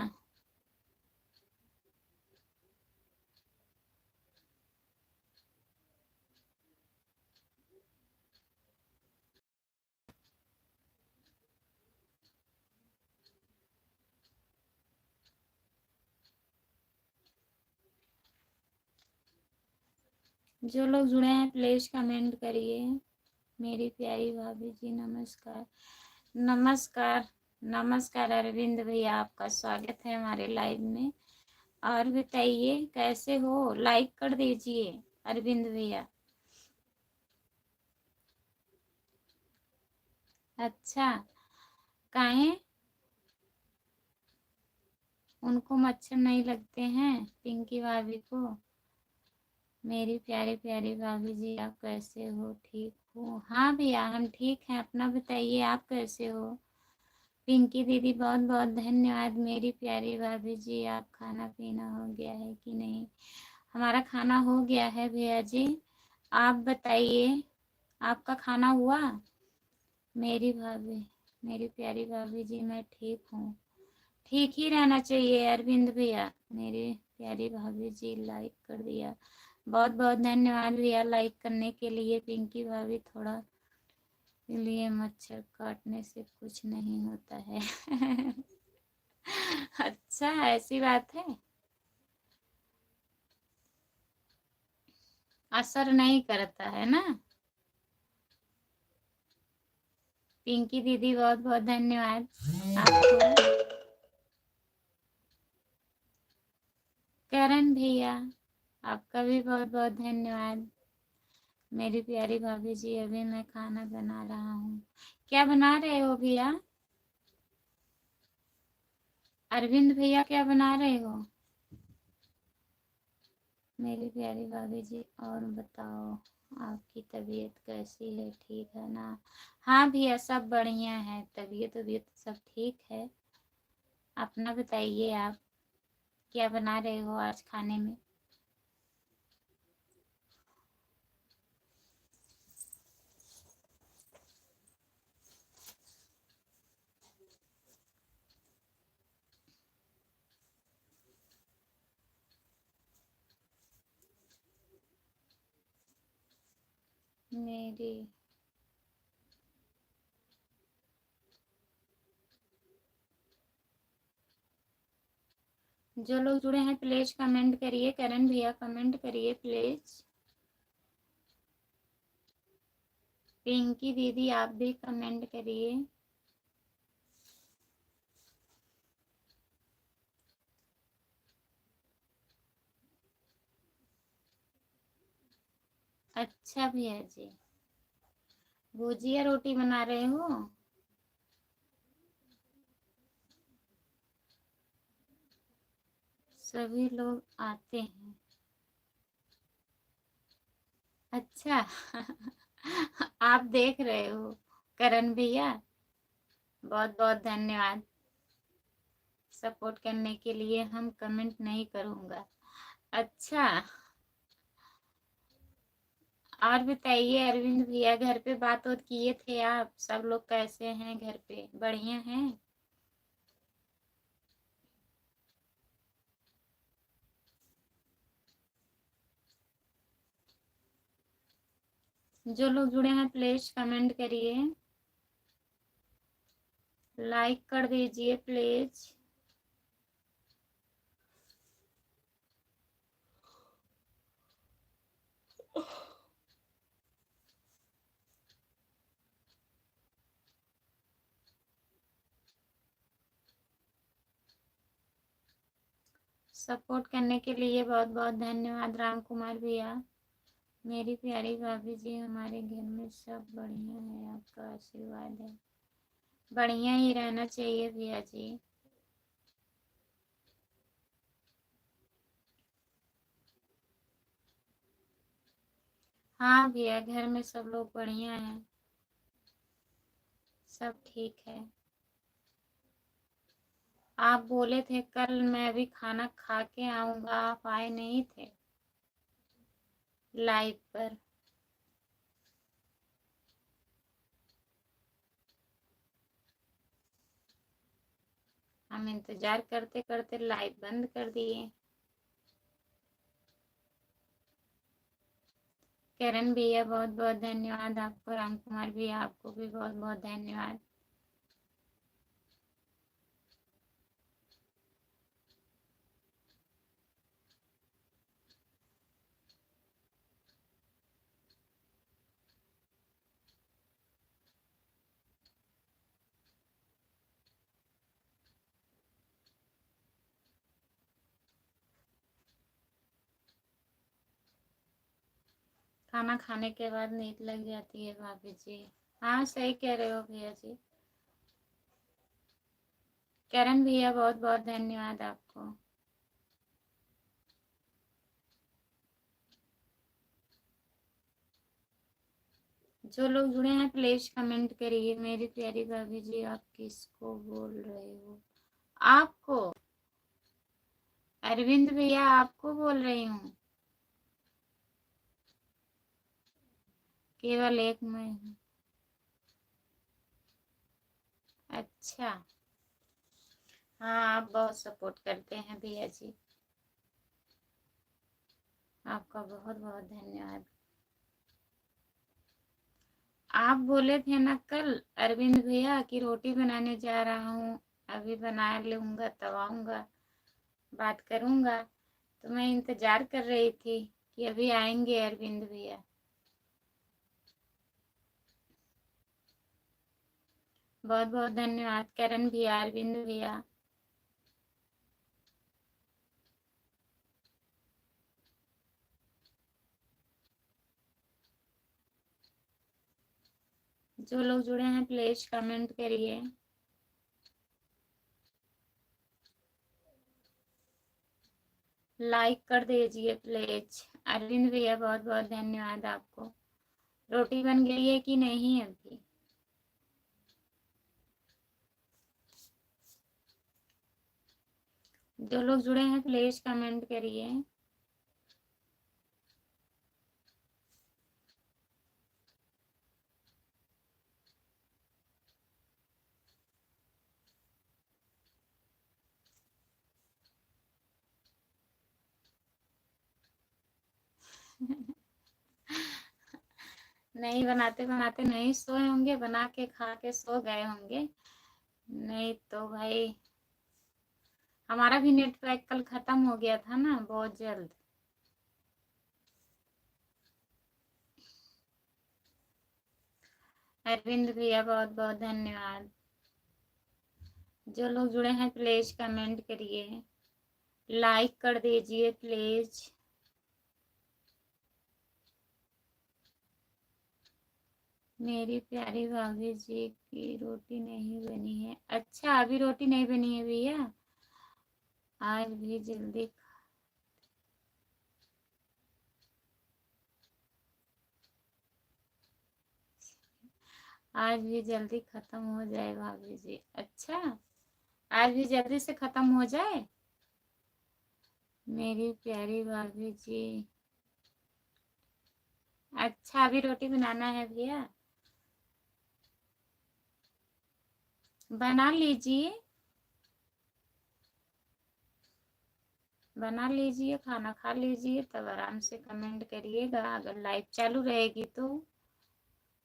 [SPEAKER 1] जो लोग जुड़े हैं प्लीज कमेंट करिए। मेरी प्यारी भाभी जी नमस्कार। नमस्कार। नमस्कार अरविंद भैया, आपका स्वागत है हमारे लाइव में। और बताइए कैसे हो, लाइक कर दीजिए अरविंद भैया। अच्छा, काहे उनको मच्छर नहीं लगते हैं पिंकी भाभी को? मेरी प्यारी प्यारी भाभी जी आप कैसे हो, ठीक हो? हाँ भैया हम ठीक हैं, अपना बताइए आप कैसे हो? पिंकी दीदी बहुत बहुत धन्यवाद। मेरी प्यारी भाभी जी आप खाना पीना हो गया है कि नहीं? हमारा खाना हो गया है भैया जी, आप बताइए आपका खाना हुआ? मेरी भाभी, मेरी प्यारी भाभी जी मैं ठीक हूँ। ठीक ही रहना चाहिए अरविंद भैया। मेरी प्यारी भाभी जी लाइक कर दिया, बहुत बहुत धन्यवाद भैया लाइक करने के लिए। पिंकी भाभी थोड़ा लिए मच्छर काटने से कुछ नहीं होता है। अच्छा ऐसी बात है, असर नहीं करता है ना? पिंकी दीदी बहुत बहुत धन्यवाद आपको। करण भैया आपका भी बहुत बहुत धन्यवाद। मेरी प्यारी भाभी जी अभी मैं खाना बना रहा हूँ। क्या बना रहे हो भैया? अरविंद भैया क्या बना रहे हो? मेरी प्यारी भाभी जी, और बताओ आपकी तबीयत कैसी है? ठीक है ना? हाँ भैया, सब बढ़िया है, तबीयत तबीयत सब ठीक है। अपना बताइए, आप क्या बना रहे हो आज खाने में? मेरी जो लोग जुड़े हैं प्लीज कमेंट करिए। करण भैया कमेंट करिए प्लीज। पिंकी दीदी आप भी कमेंट करिए। अच्छा भैया जी, भुजिया रोटी बना रहे हो? सभी लोग आते हैं। अच्छा आप देख रहे हो करण भैया, बहुत बहुत धन्यवाद। सपोर्ट करने के लिए। हम कमेंट नहीं करूँगा। अच्छा, और बताइए अरविंद भैया, घर पे बात वत किए थे आप? सब लोग कैसे हैं घर पे, बढ़िया हैं? जो लोग जुड़े हैं प्लीज कमेंट करिए, लाइक कर दीजिए प्लीज। सपोर्ट करने के लिए बहुत बहुत धन्यवाद राम कुमार भैया। मेरी प्यारी भाभी जी, हमारे घर में सब बढ़िया है, आपका आशीर्वाद है। बढ़िया ही रहना चाहिए भैया जी। हाँ भैया, घर में सब लोग बढ़िया हैं, सब ठीक है। आप बोले थे कल मैं भी खाना खा के आऊंगा, आप आए नहीं थे लाइव पर। हम इंतजार करते करते लाइव बंद कर दिए। किरण भैया बहुत बहुत धन्यवाद आपको। राम कुमार भैया आपको भी बहुत बहुत धन्यवाद। खाना खाने के बाद नींद लग जाती है भाभी जी। हाँ सही कह रहे हो भैया जी। किरण भैया बहुत बहुत धन्यवाद आपको। जो लोग जुड़े हैं प्लीज कमेंट करिए। मेरी प्यारी भाभी जी, आप किसको बोल रहे हो? आपको, अरविंद भैया आपको बोल रही हूँ। केवल एक मैं हूँ। अच्छा, हाँ आप बहुत सपोर्ट करते हैं भैया जी, आपका बहुत बहुत धन्यवाद। आप बोले थे ना कल अरविंद भैया की रोटी बनाने जा रहा हूँ, अभी बना लूंगा तब आऊंगा, बात करूंगा। तो मैं इंतजार कर रही थी कि अभी आएंगे अरविंद भैया। बहुत बहुत धन्यवाद करण भैया, अरविंद भैया। जो लोग जुड़े हैं प्लीज कमेंट करिए। लाइक कर दीजिए प्लीज। अरविंद भैया बहुत बहुत धन्यवाद आपको। रोटी बन गई है कि नहीं अभी? जो लोग जुड़े हैं प्लीज कमेंट करिए। नहीं बनाते बनाते नहीं सोए होंगे, बना के खा के सो गए होंगे। नहीं तो भाई हमारा भी नेट पैक कल खत्म हो गया था ना बहुत जल्द। अरविंद भैया बहुत बहुत धन्यवाद। जो लोग जुड़े हैं प्लीज कमेंट करिए, लाइक कर दीजिए प्लीज। मेरी प्यारी भाभी जी की रोटी नहीं बनी है। अच्छा अभी रोटी नहीं बनी है भैया? आज भी जल्दी आज भी जल्दी खत्म हो जाए भाभी जी। अच्छा आज भी जल्दी से खत्म हो जाए मेरी प्यारी भाभी जी। अच्छा अभी रोटी बनाना है भैया? बना लीजिए, बना लीजिए, खाना खा लीजिए, तब आराम से कमेंट करिएगा अगर लाइव चालू रहेगी तो।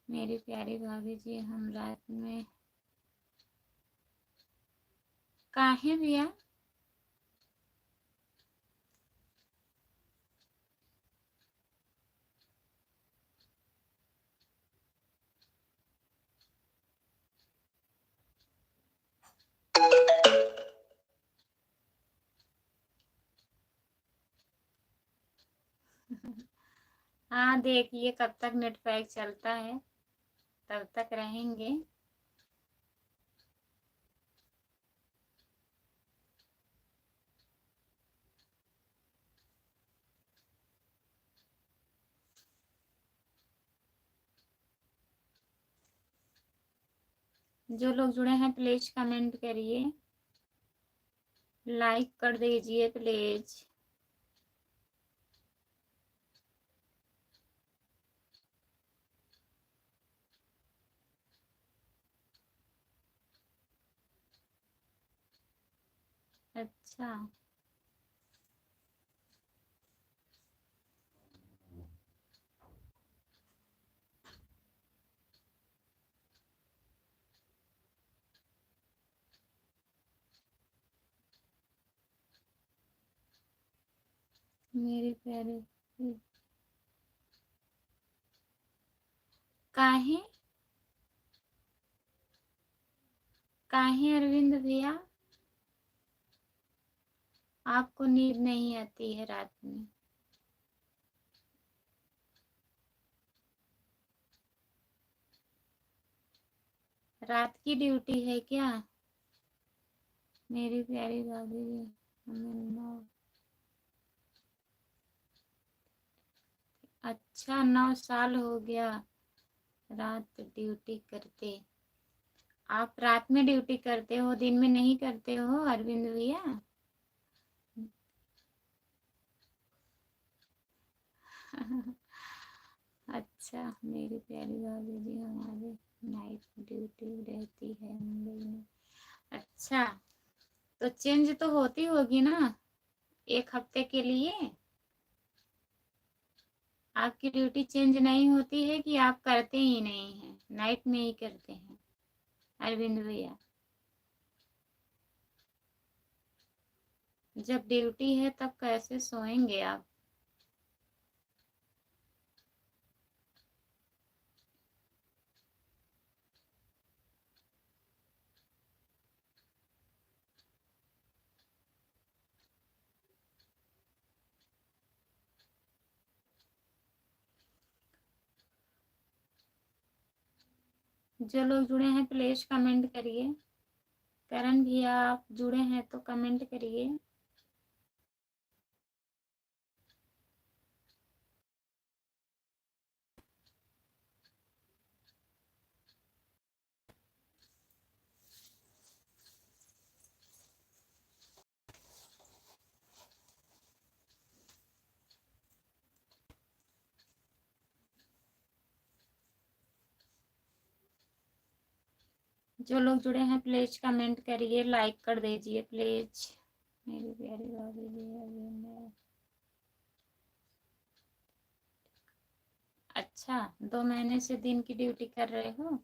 [SPEAKER 1] मेरी प्यारी भाभी जी हम रात में काहे भैया? हाँ देखिए कब तक नेट पैक चलता है, तब तक रहेंगे। जो लोग जुड़े हैं प्लीज कमेंट करिए, लाइक कर दीजिए प्लीज। अच्छा मेरी प्यारी काहे काहे अरविंद भैया आपको नींद नहीं आती है रात में? रात की ड्यूटी है क्या? मेरी प्यारी भाभी जी हमें 9 अच्छा 9 साल हो गया रात ड्यूटी करते। आप रात में ड्यूटी करते हो, दिन में नहीं करते हो अरविंद भैया? अच्छा मेरी प्यारी भाभी जी हमारी नाइट ड्यूटी रहती है मुंबई में। अच्छा तो चेंज तो होती होगी ना 1 हफ्ते के लिए? आपकी ड्यूटी चेंज नहीं होती है कि आप करते ही नहीं हैं, नाइट में ही करते हैं अरविंद भैया? जब ड्यूटी है तब कैसे सोएंगे आप? जो लोग जुड़े हैं प्लीज कमेंट करिए। करण भैया आप जुड़े हैं तो कमेंट करिए। जो लोग जुड़े हैं प्लीज कमेंट करिए, लाइक कर दीजिए प्लीज। मेरी प्यारी भाभी जी, अच्छा 2 महीने से दिन की ड्यूटी कर रहे हो,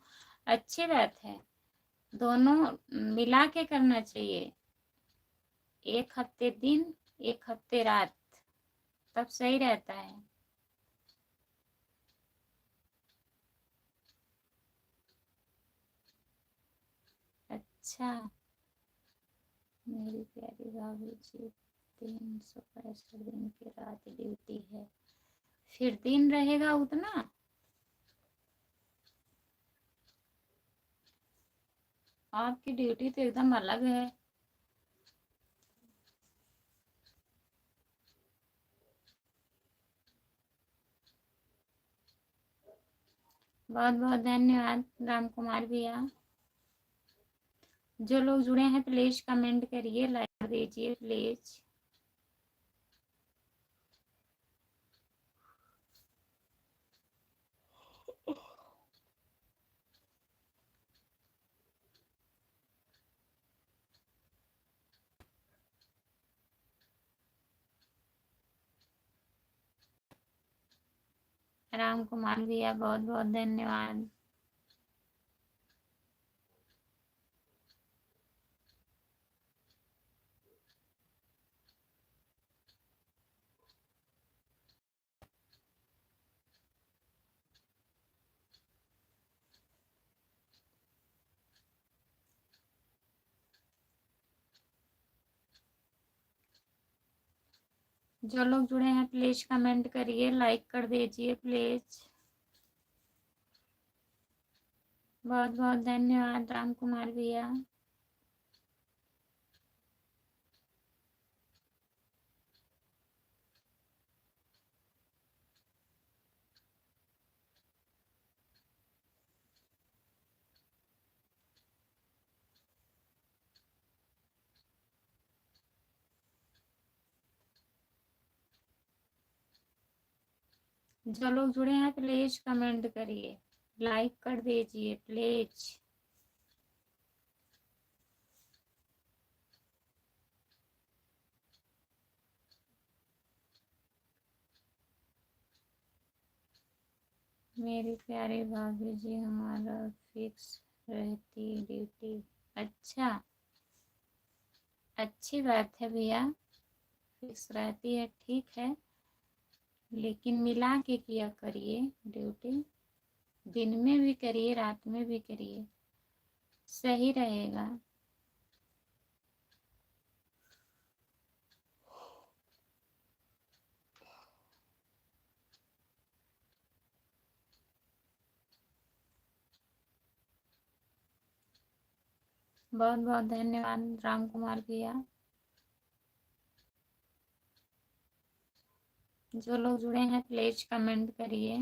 [SPEAKER 1] अच्छी बात है। दोनों मिला के करना चाहिए, 1 हफ्ते दिन 1 हफ्ते रात, तब सही रहता है। अच्छा मेरी प्यारी भाभी जी, 365 दिन की रात ड्यूटी है, फिर दिन रहेगा उतना। आपकी ड्यूटी तो एकदम अलग है। बहुत बहुत धन्यवाद राम कुमार भैया। जो लोग जुड़े हैं प्लीज कमेंट करिए, लाइक दीजिए प्लीज। राम कुमार भैया बहुत बहुत धन्यवाद। जो लोग जुड़े हैं प्लीज कमेंट करिए, लाइक कर दीजिए प्लीज। बहुत बहुत धन्यवाद राम कुमार भैया। जो लोग जुड़े हैं प्लीज कमेंट करिए, लाइक कर दीजिए प्लीज। मेरी प्यारी भाभी जी, हमारा फिक्स रहती ड्यूटी। अच्छा अच्छी बात है भैया, फिक्स रहती है ठीक है, लेकिन मिला के किया करिए ड्यूटी, दिन में भी करिए रात में भी करिए, सही रहेगा। बहुत बहुत धन्यवाद राम कुमार भैया। जो लोग जुड़े हैं प्लीज कमेंट करिए,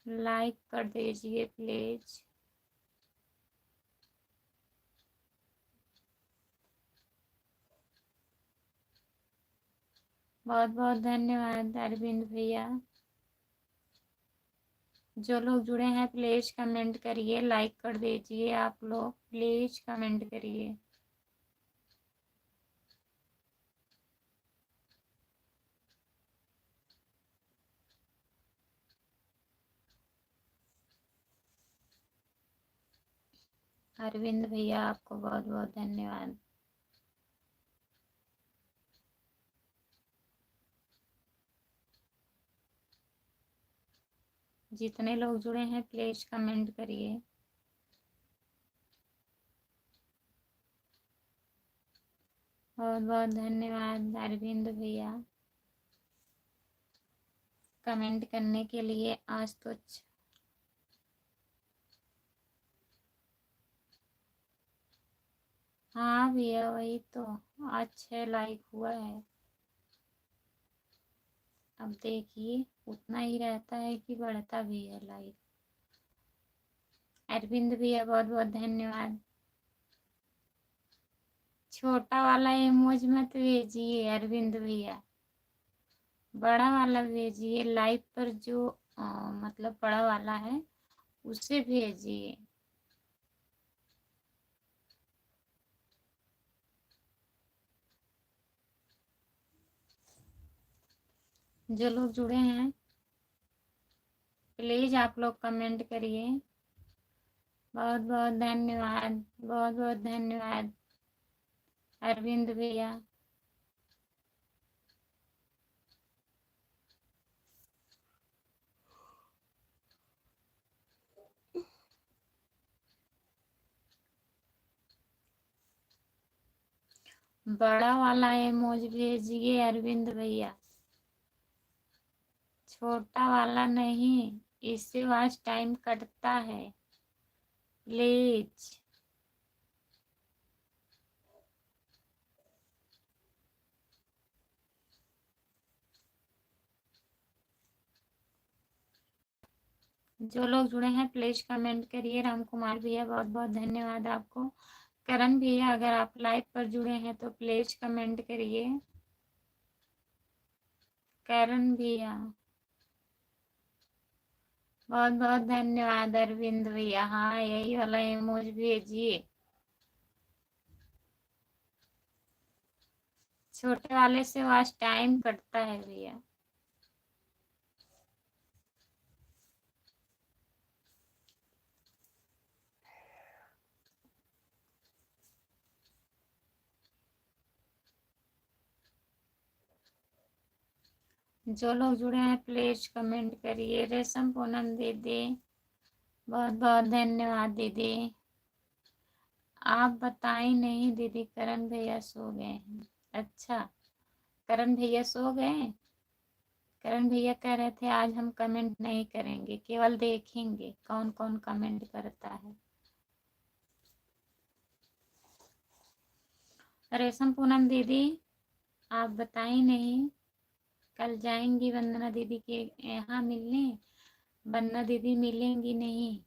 [SPEAKER 1] लाइक कर दीजिए प्लीज। बहुत बहुत धन्यवाद अरविंद भैया। जो लोग जुड़े हैं प्लीज कमेंट करिए, लाइक कर दीजिए, आप लोग प्लीज कमेंट करिए। अरविंद भैया आपको बहुत बहुत धन्यवाद। जितने लोग जुड़े हैं प्लीज कमेंट करिए। बहुत बहुत धन्यवाद अरविंद भैया, कमेंट करने के लिए। आज तो हाँ भैया वही तो, आज 6 लाइक हुआ है। अब देखिए उतना ही रहता है कि बढ़ता भी है लाइक। अरविंद भैया बहुत बहुत धन्यवाद। छोटा वाला इमोज मत भेजिए अरविंद भैया, बड़ा वाला भेजिए। लाइव पर जो मतलब बड़ा वाला है उसे भेजिए। जो लोग जुड़े हैं प्लीज आप लोग कमेंट करिए। बहुत बहुत धन्यवाद, बहुत बहुत धन्यवाद अरविंद भैया। बड़ा वाला इमोजी भेजिए अरविंद भैया, छोटा वाला नहीं, इससे वॉच टाइम कटता है प्लीज। जो लोग जुड़े हैं प्लीज कमेंट करिए। राम कुमार भैया बहुत बहुत धन्यवाद आपको। करण भैया अगर आप लाइव पर जुड़े हैं तो प्लीज कमेंट करिए। करण भैया बहुत बहुत धन्यवाद। अरविंद भैया हाँ यही वाला इमोजी भेजिए। छोटे वाले से वॉच टाइम कटता है भैया। जो लोग जुड़े हैं प्लीज कमेंट करिए। रेशम पूनम दीदी बहुत बहुत धन्यवाद दीदी। आप बताई नहीं दीदी, करण भैया सो गए हैं। अच्छा, करण भैया सो गए। करण भैया कह रहे थे आज हम कमेंट नहीं करेंगे, केवल देखेंगे कौन कौन कमेंट करता है। रेशम पूनम दीदी आप बताई नहीं, कल जाएंगी वंदना दीदी के यहाँ मिलने। वंदना दीदी मिलेंगी नहीं।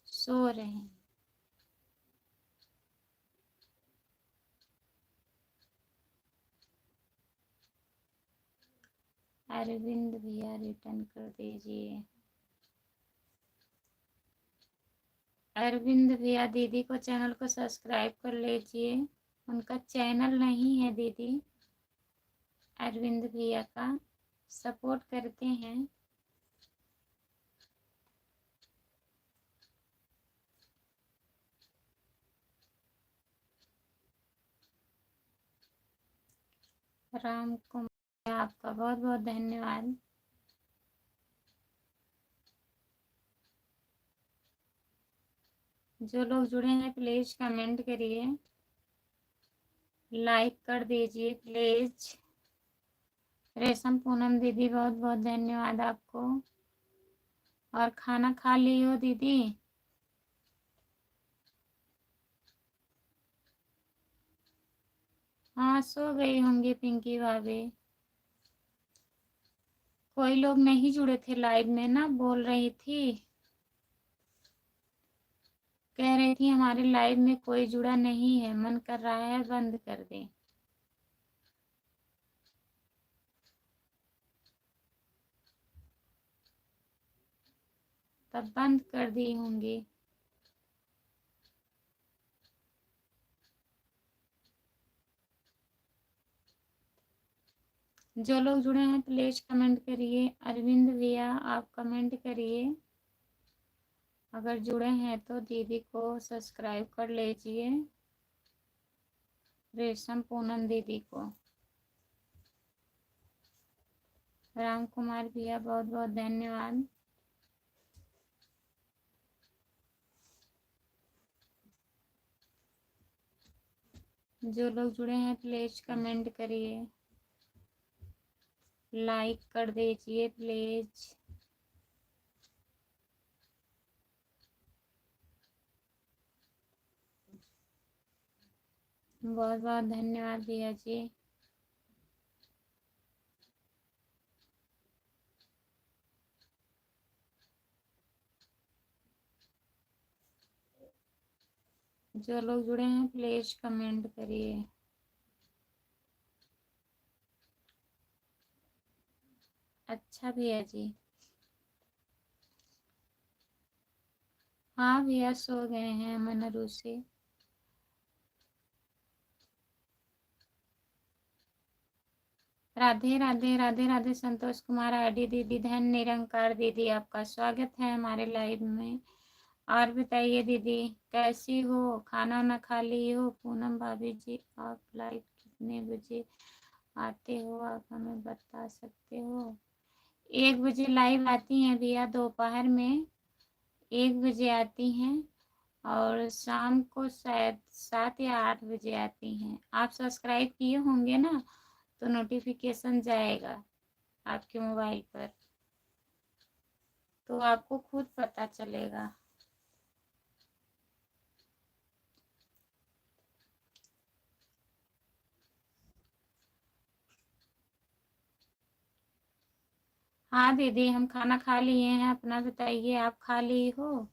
[SPEAKER 1] सो रहे हैं। अरविंद भैया रिटर्न कर दीजिए। अरविंद भैया दीदी को चैनल को सब्सक्राइब कर लीजिए। उनका चैनल नहीं है दीदी। अरविंद भैया का सपोर्ट करते हैं। राम कुमार आपका बहुत बहुत धन्यवाद। जो लोग जुड़े हैं प्लीज कमेंट करिए, लाइक कर दीजिए प्लीज। रेशम पूनम दीदी बहुत बहुत धन्यवाद आपको। और खाना खा ली हो दीदी? हाँ सो गई होंगी पिंकी भाभी। कोई लोग नहीं जुड़े थे लाइव में ना, बोल रही थी, कह रही थी हमारे लाइव में कोई जुड़ा नहीं है, मन कर रहा है बंद कर दें। तब बंद कर दी होंगी। जो लोग जुड़े हैं प्लीज कमेंट करिए। अरविंद भैया आप कमेंट करिए। अगर जुड़े हैं तो दीदी को सब्सक्राइब कर लीजिए। रेशम पूनम दीदी को। राम कुमार भैया बहुत बहुत धन्यवाद। जो लोग जुड़े हैं प्लीज कमेंट करिए, लाइक कर दीजिए प्लीज। बहुत बहुत धन्यवाद भैया जी। जो लोग जुड़े हैं प्लीज कमेंट करिए। अच्छा भैया जी। हाँ भैया सो गए हैं अमन अरू से। राधे राधे राधे राधे संतोष कुमार आईडी दीदी, धन निरंकार दीदी, आपका स्वागत है हमारे लाइव में। और बताइए दीदी कैसी हो, खाना ना खा ली हो? पूनम भाभी जी आप लाइव कितने बजे आते हो, आप हमें बता सकते हो? 1 बजे लाइव आती हैं भैया, दोपहर में 1 बजे आती हैं, और शाम को शायद 7 या 8 बजे आती हैं। आप सब्सक्राइब किए होंगे ना, तो नोटिफिकेशन जाएगा आपके मोबाइल पर, तो आपको खुद पता चलेगा। हाँ दीदी हम खाना खा लिए हैं, अपना बताइए आप खा ली हो?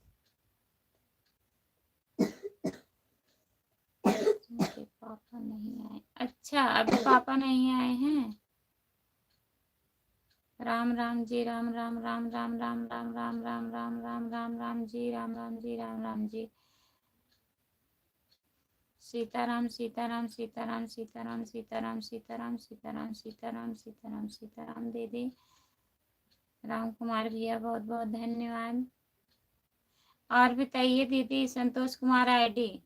[SPEAKER 1] मेरे पापा नहीं आए? अच्छा अभी पापा नहीं आए हैं। राम राम जी, राम राम राम राम राम राम राम राम राम राम राम राम जी, राम राम जी, राम राम जी। सीताराम सीताराम सीताराम सीताराम सीताराम सीताराम सीताराम सीताराम सीताराम सीताराम दीदी। राम कुमार भैया बहुत बहुत धन्यवाद। और बताइए दीदी संतोष कुमार आईडी,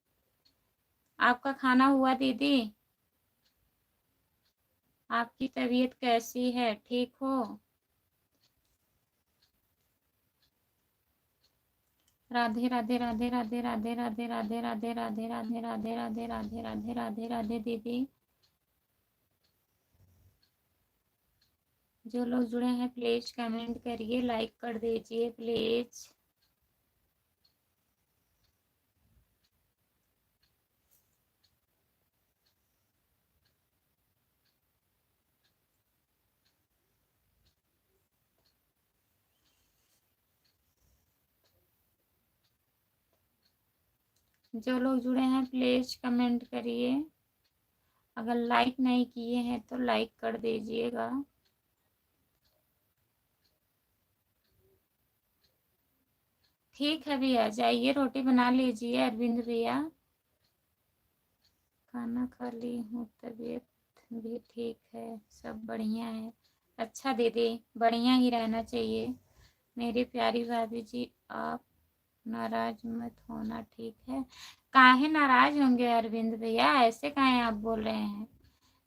[SPEAKER 1] आपका खाना हुआ दीदी? आपकी तबीयत कैसी है, ठीक हो? राधे राधे राधे राधे राधे राधे राधे राधे राधे राधे राधे राधे राधे राधे राधे राधे दीदी। जो लोग जुड़े हैं प्लीज कमेंट करिए, लाइक कर दीजिए प्लीज। जो लोग जुड़े हैं प्लीज कमेंट करिए। अगर लाइक नहीं किए हैं तो लाइक कर दीजिएगा। ठीक है भैया, जाइए रोटी बना लीजिए अरविंद भैया। खाना खा ली हूँ, तबीयत भी ठीक है, सब बढ़िया है। अच्छा दीदी बढ़िया ही रहना चाहिए। मेरी प्यारी भाभी जी आप नाराज मत होना, ठीक है? काहे नाराज होंगे अरविंद भैया, ऐसे काहे आप बोल रहे हैं?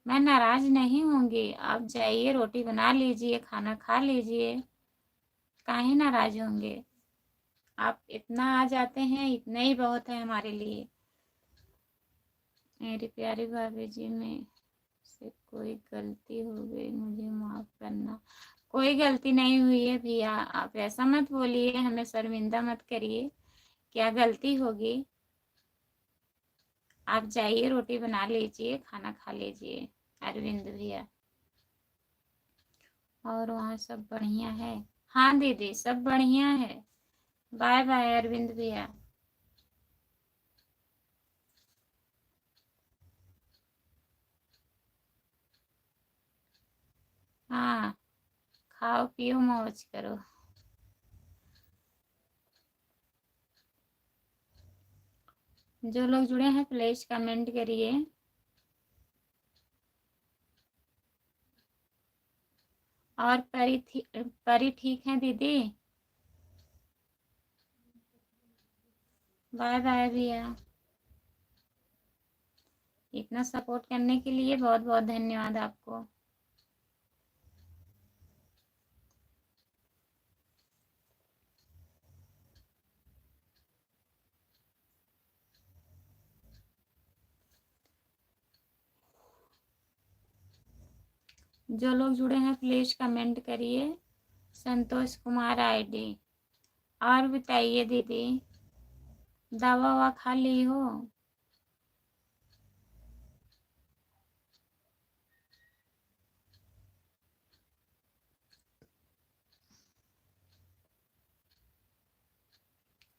[SPEAKER 1] मैं नाराज नहीं होंगी। आप जाइए रोटी बना लीजिए, खाना खा लीजिए, काहे नाराज होंगे? आप इतना आ जाते हैं, इतना ही बहुत है हमारे लिए। मेरी प्यारी भाभी जी में से कोई गलती हो गई, मुझे माफ करना। कोई गलती नहीं हुई है भैया, आप ऐसा मत बोलिए, हमें शर्मिंदा मत करिए। क्या गलती होगी? आप जाइए रोटी बना लीजिए, खाना खा लीजिए अरविंद भैया। और वहाँ सब बढ़िया है? हाँ दीदी सब बढ़िया है। बाय बाय अरविंद भैया। हाँ खाओ पियो मौज करो। जो लोग जुड़े हैं प्लीज कमेंट करिए। और परी ठीक है दीदी? बाय बाय भैया। इतना सपोर्ट करने के लिए बहुत बहुत धन्यवाद आपको। जो लोग जुड़े हैं प्लीज कमेंट करिए। संतोष कुमार आईडी। और बताइए दीदी दवा ववा खा ली हो?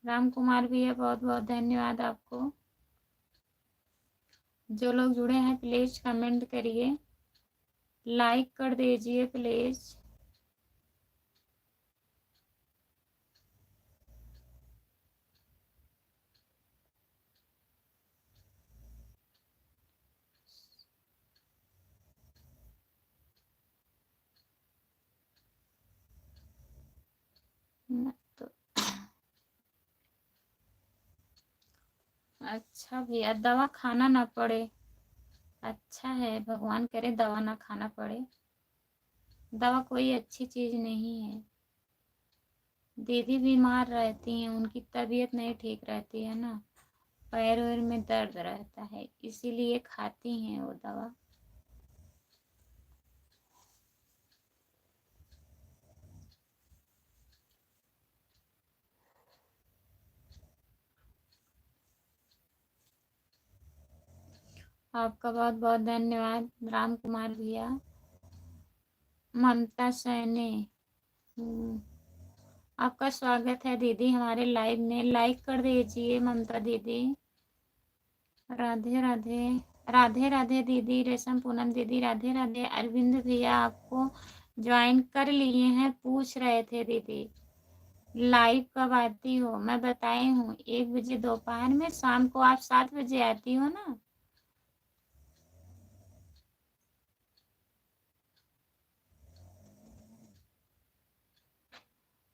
[SPEAKER 1] राम कुमार भैया बहुत बहुत धन्यवाद आपको। जो लोग जुड़े हैं प्लीज कमेंट करिए, लाइक कर दीजिए प्लीज। अच्छा भैया, दवा खाना ना पड़े। अच्छा है, भगवान करे दवा ना खाना पड़े। दवा कोई अच्छी चीज नहीं है। दीदी बीमार रहती हैं, उनकी तबीयत नहीं ठीक रहती है ना, पैर वैर में दर्द रहता है, इसीलिए खाती हैं वो दवा। आपका बहुत बहुत धन्यवाद राम कुमार भैया। ममता सैनी, आपका स्वागत है दीदी हमारे लाइव में। लाइक कर दीजिए ममता दीदी। राधे राधे। राधे राधे दीदी। रेशम पूनम दीदी राधे राधे। अरविंद भैया आपको ज्वाइन कर लिए हैं, पूछ रहे थे दीदी लाइव कब आती हो। मैं बताई हूँ 1 बजे दोपहर में, शाम को आप 7 बजे आती हो ना।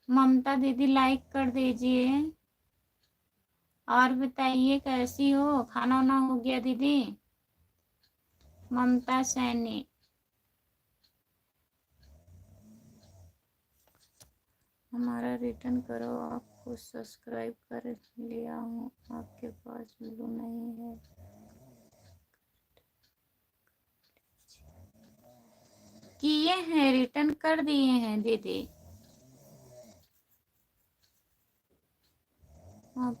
[SPEAKER 1] ममता दीदी लाइक कर दीजिए। और बताइए कैसी हो, खाना वाना हो गया दीदी। ममता सैनी, हमारा रिटर्न करो, आपको सब्सक्राइब कर लिया हूँ, आपके पास ब्लू नहीं है। किए हैं, रिटर्न कर दिए हैं दीदी। आप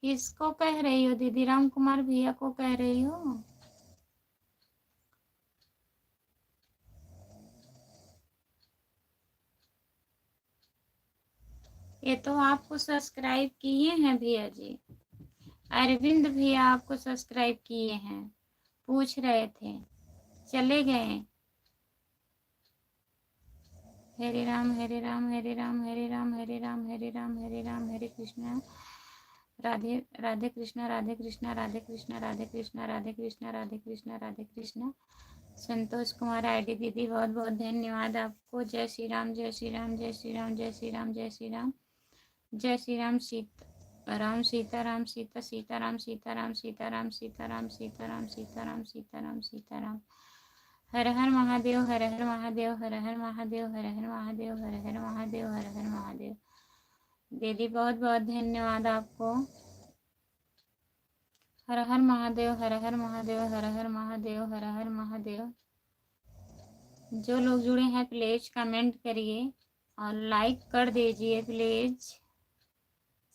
[SPEAKER 1] किसको कह रही हो दीदी? राम कुमार भैया को कह रही हो? ये तो आपको सब्सक्राइब किए हैं भैया जी। अरविंद भैया आपको सब्सक्राइब किए हैं, पूछ रहे थे, चले गए। हरे राम हरे राम हरे राम हरे राम हरे राम हरे राम हरे राम हरे कृष्णा राधे राधे कृष्णा राधे कृष्णा राधे कृष्णा राधे कृष्णा राधे कृष्णा राधे कृष्णा राधे कृष्णा। संतोष कुमार आईडी दीदी बहुत बहुत धन्यवाद आपको। जय श्री राम जय श्री राम जय श्री राम जय श्री राम जय श्री राम जय श्री राम। राम सीताराम सीता सीताराम सीताराम सीताराम सीताराम सीताराम सीताराम सीताराम सीताराम। हर हर महादेव हर हर महादेव हर हर महादेव हर हर महादेव हर हर महादेव हर हर महादेव। दीदी बहुत बहुत धन्यवाद आपको। हर हर महादेव हर हर महादेव हर हर महादेव हर हर महादेव। जो लोग जुड़े हैं प्लीज कमेंट करिए और लाइक कर दीजिए प्लीज।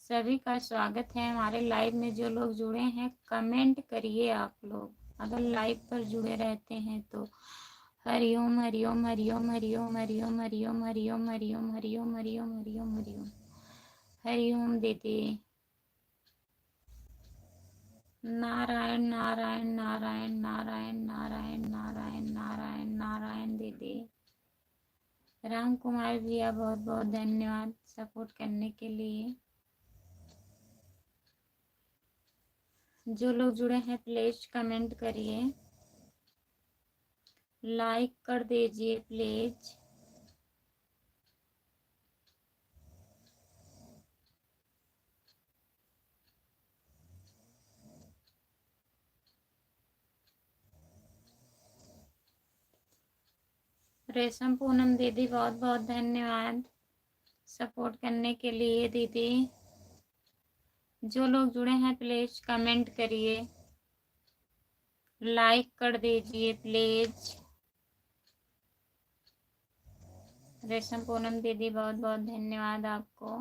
[SPEAKER 1] सभी का स्वागत है हमारे लाइव में। जो लोग जुड़े हैं कमेंट करिए आप लोग, अगर लाइव पर जुड़े रहते हैं तो। हरिओम हरिओम हरिओम हरिओम हरिओम हरिओम हरिओम हरिओम हरिओम हरिओम हरिओम हरिओम हरिओम दीदी। नारायण नारायण नारायण नारायण नारायण नारायण नारायण नारायण दीदी। राम कुमार भैया बहुत बहुत धन्यवाद सपोर्ट करने के लिए। जो लोग जुड़े हैं प्लीज कमेंट करिए, लाइक कर दीजिए प्लीज। रेशम पूनम दीदी बहुत बहुत धन्यवाद सपोर्ट करने के लिए दीदी। जो लोग जुड़े हैं प्लीज कमेंट करिए, लाइक कर दीजिए प्लीज। रेशम पूनम दीदी बहुत बहुत धन्यवाद आपको।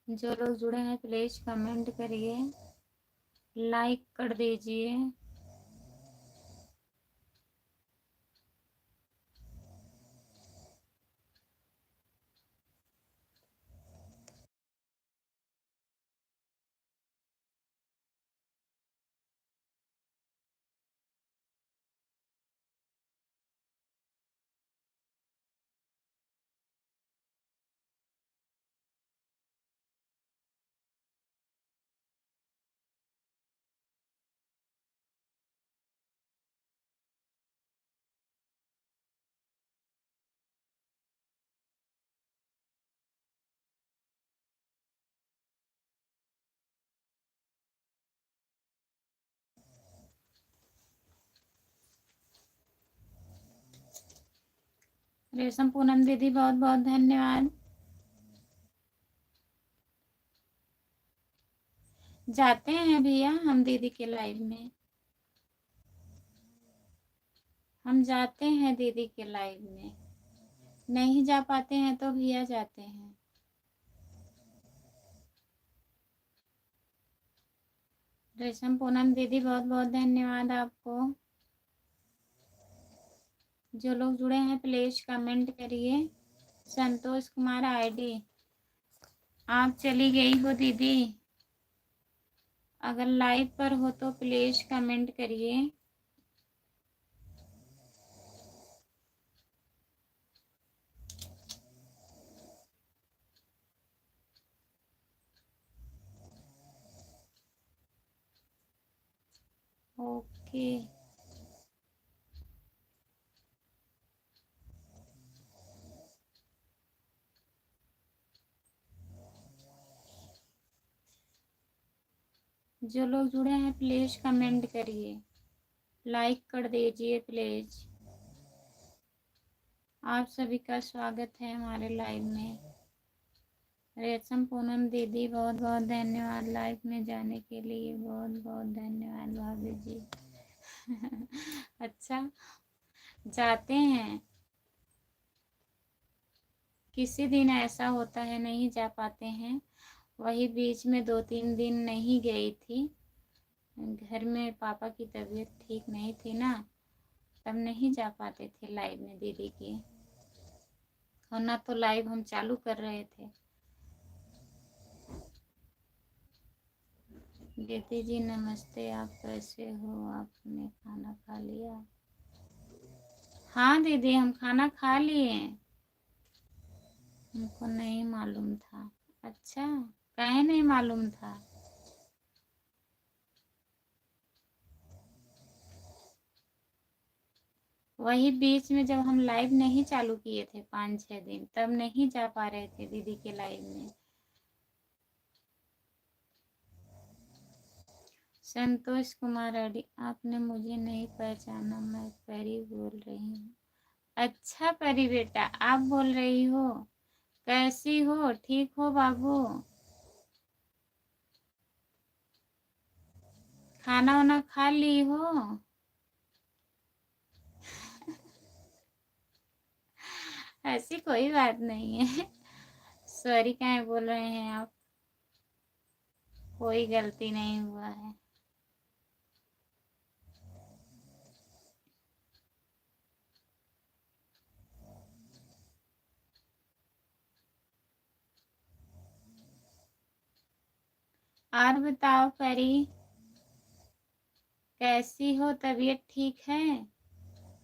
[SPEAKER 1] जो लोग जुड़े हैं प्लीज कमेंट करिए, लाइक कर दीजिए। रेशम पूनम दीदी बहुत बहुत धन्यवाद। जाते हैं भैया हम दीदी के लाइव में, हम जाते हैं दीदी के लाइव में, नहीं जा पाते हैं तो भैया जाते हैं। रेशम पूनम दीदी बहुत बहुत धन्यवाद आपको। जो लोग जुड़े हैं प्लीज कमेंट करिए। संतोष कुमार आईडी, आप चली गई हो दीदी, अगर लाइव पर हो तो प्लीज कमेंट करिए। ओके, जो लोग जुड़े हैं प्लीज कमेंट करिए, लाइक कर दीजिए प्लीज। आप सभी का स्वागत है हमारे लाइव में। रेशम पूनम दीदी बहुत बहुत धन्यवाद लाइव में जाने के लिए, बहुत बहुत धन्यवाद भाभी जी। अच्छा, जाते हैं, किसी दिन ऐसा होता है नहीं जा पाते हैं। वही बीच में 2-3 दिन नहीं गई थी, घर में पापा की तबीयत ठीक नहीं थी ना, तब नहीं जा पाते थे लाइव में दीदी की, वरना तो लाइव हम चालू कर रहे थे। दीदी जी नमस्ते, आप कैसे हो, आपने खाना खा लिया? हाँ दीदी हम खाना खा लिए, हमको नहीं मालूम था। अच्छा, काहे नहीं मालूम था? वही बीच में जब हम लाइव नहीं चालू किए थे 5-6 दिन, तब नहीं जा पा रहे थे दीदी के लाइव में। संतोष कुमार रेड्डी, आपने मुझे नहीं पहचाना, मैं परी बोल रही हूँ। अच्छा परी बेटा, आप बोल रही हो, कैसी हो, ठीक हो बाबू? खाना वाना खा ली हो? ऐसी कोई बात नहीं है। सॉरी काहे बोल रहे हैं आप, कोई गलती नहीं हुआ है। और बताओ परी, कैसी हो, तबीयत ठीक है?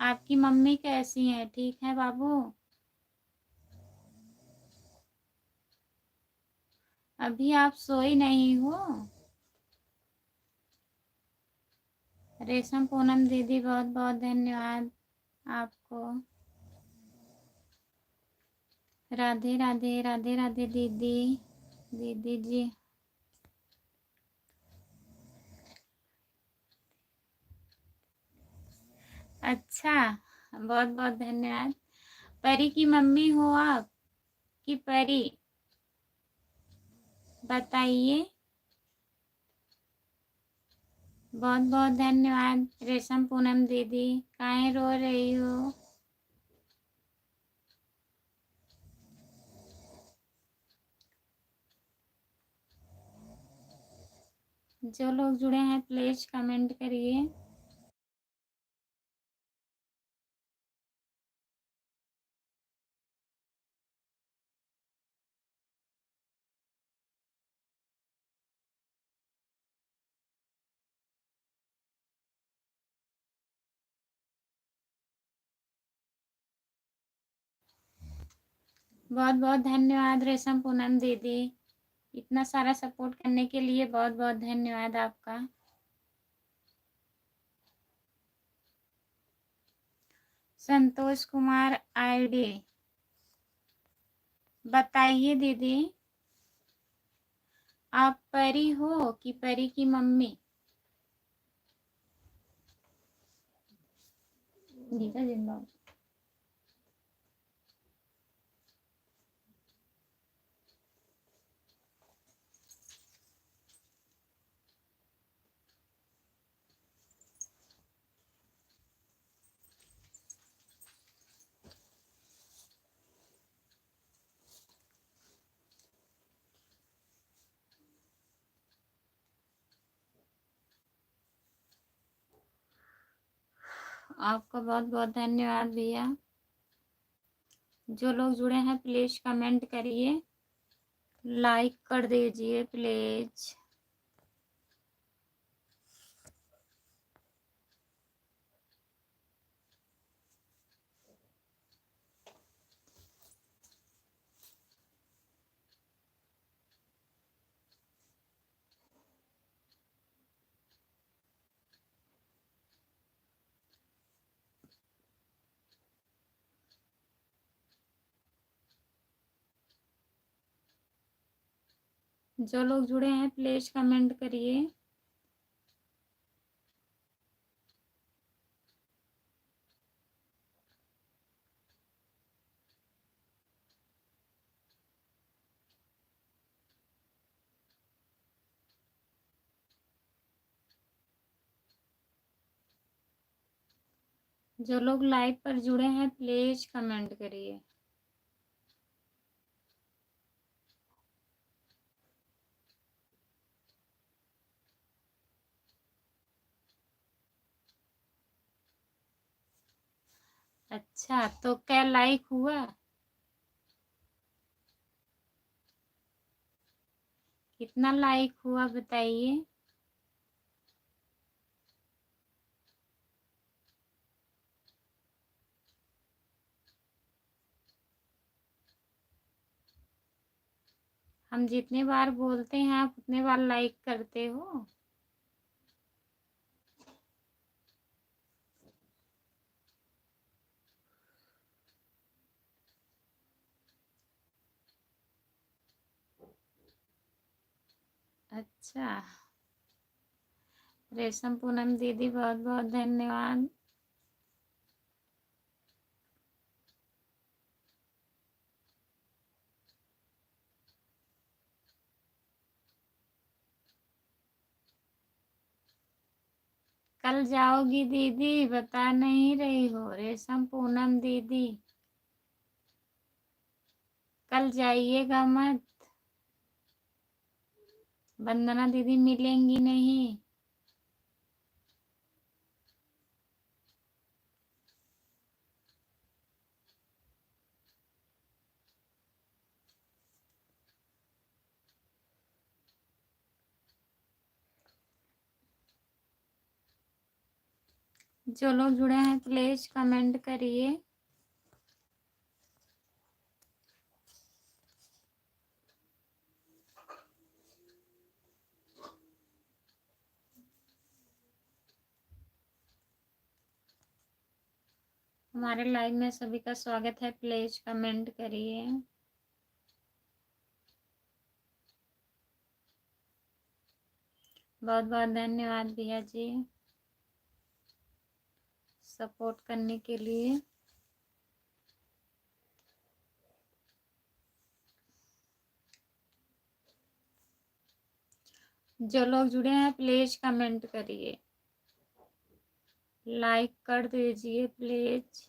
[SPEAKER 1] आपकी मम्मी कैसी है, ठीक है बाबू? अभी आप सोई नहीं हो? रेशम पूनम दीदी बहुत बहुत धन्यवाद आपको। राधे राधे, राधे राधे दीदी, दीदी जी। अच्छा, बहुत बहुत धन्यवाद। परी की मम्मी हो आप कि परी, बताइए। बहुत बहुत धन्यवाद रेशम पूनम दीदी, काहे रो रही हो? जो लोग जुड़े हैं प्लीज कमेंट करिए। बहुत बहुत धन्यवाद रेशम पूनम दीदी, इतना सारा सपोर्ट करने के लिए बहुत बहुत धन्यवाद आपका। संतोष कुमार आईडी, बताइए दीदी, आप परी हो कि परी की मम्मी? गीता जिंदाबाद। आपका बहुत बहुत धन्यवाद भैया। जो लोग जुड़े हैं प्लीज कमेंट करिए, लाइक कर दीजिए प्लीज। जो लोग जुड़े हैं प्लीज कमेंट करिए। जो लोग लाइव पर जुड़े हैं प्लीज कमेंट करिए। अच्छा, तो क्या लाइक हुआ? कितना लाइक हुआ बताइए। हम जितने बार बोलते हैं आप उतने बार लाइक करते हो। अच्छा, रेशम पूनम दीदी बहुत बहुत धन्यवाद। कल जाओगी दीदी, बता नहीं रही हो रेशम पूनम दीदी। कल जाइएगा मत, वंदना दीदी मिलेंगी नहीं। जो लोग जुड़े हैं प्लीज कमेंट करिए। हमारे लाइव में सभी का स्वागत है, प्लीज कमेंट करिए। बहुत बहुत धन्यवाद भैया जी सपोर्ट करने के लिए। जो लोग जुड़े हैं प्लीज कमेंट करिए, लाइक कर दीजिए प्लीज।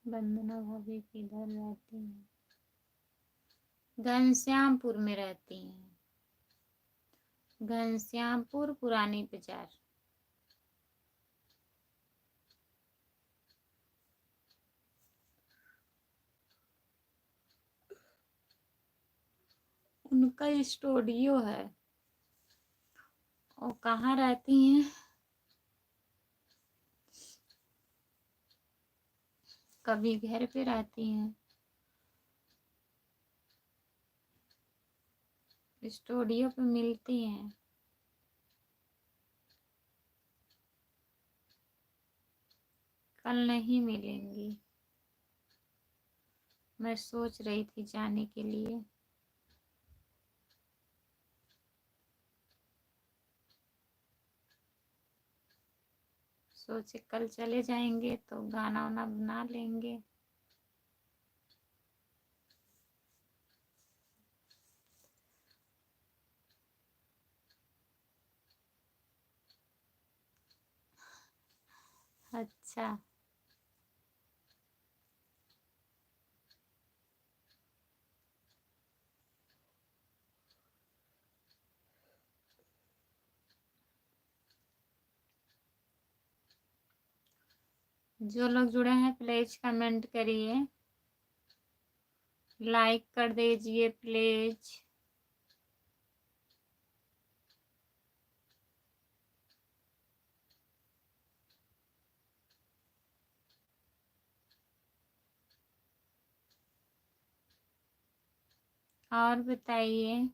[SPEAKER 1] वंदना भाभी किधर रहती हैं? घनश्यामपुर में रहती हैं, घनश्यामपुर पुरानी बाजार। उनका स्टूडियो है। और कहाँ रहती हैं? कभी घर पे रहती हैं, स्टूडियो पे मिलती हैं। कल नहीं मिलेंगी, मैं सोच रही थी जाने के लिए। सोचे कल चले जाएंगे तो गाना वाना बना लेंगे। अच्छा। जो लोग जुड़े हैं प्लीज कमेंट करिए, लाइक कर दीजिए प्लीज। और बताइए।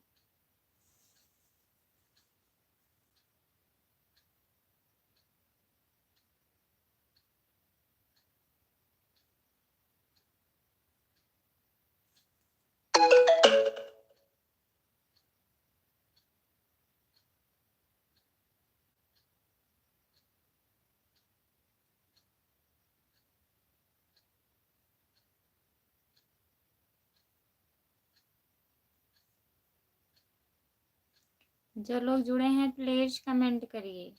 [SPEAKER 1] जो लोग जुड़े हैं प्लीज कमेंट करिए,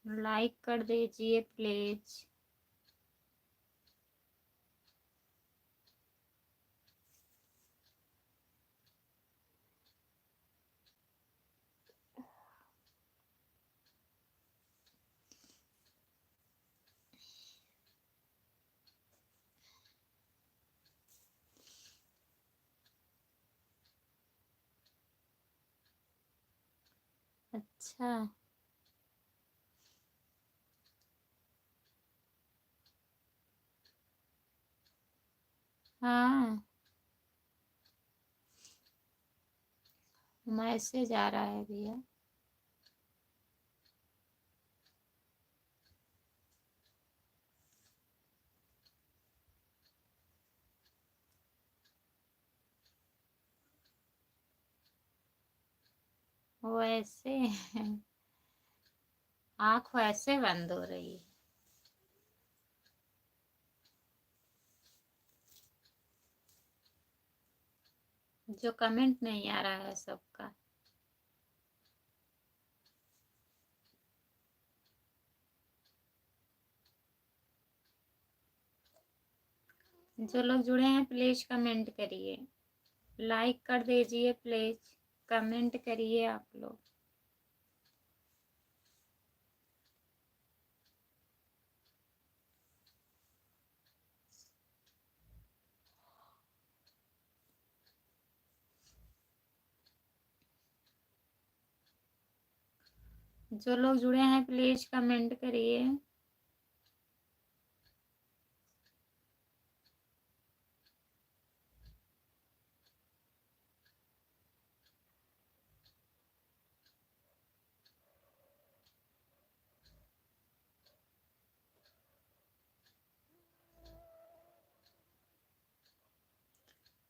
[SPEAKER 1] लाइक कर दीजिए प्लीज। अच्छा। हाँ, मैसेज आ रहा है भैया। वैसे आँख वैसे बंद हो रही है। जो कमेंट नहीं आ रहा है सबका। जो लोग जुड़े हैं प्लीज कमेंट करिए, लाइक कर दीजिए प्लीज, कमेंट करिए आप लोग। जो लोग जुड़े हैं प्लीज कमेंट करिए।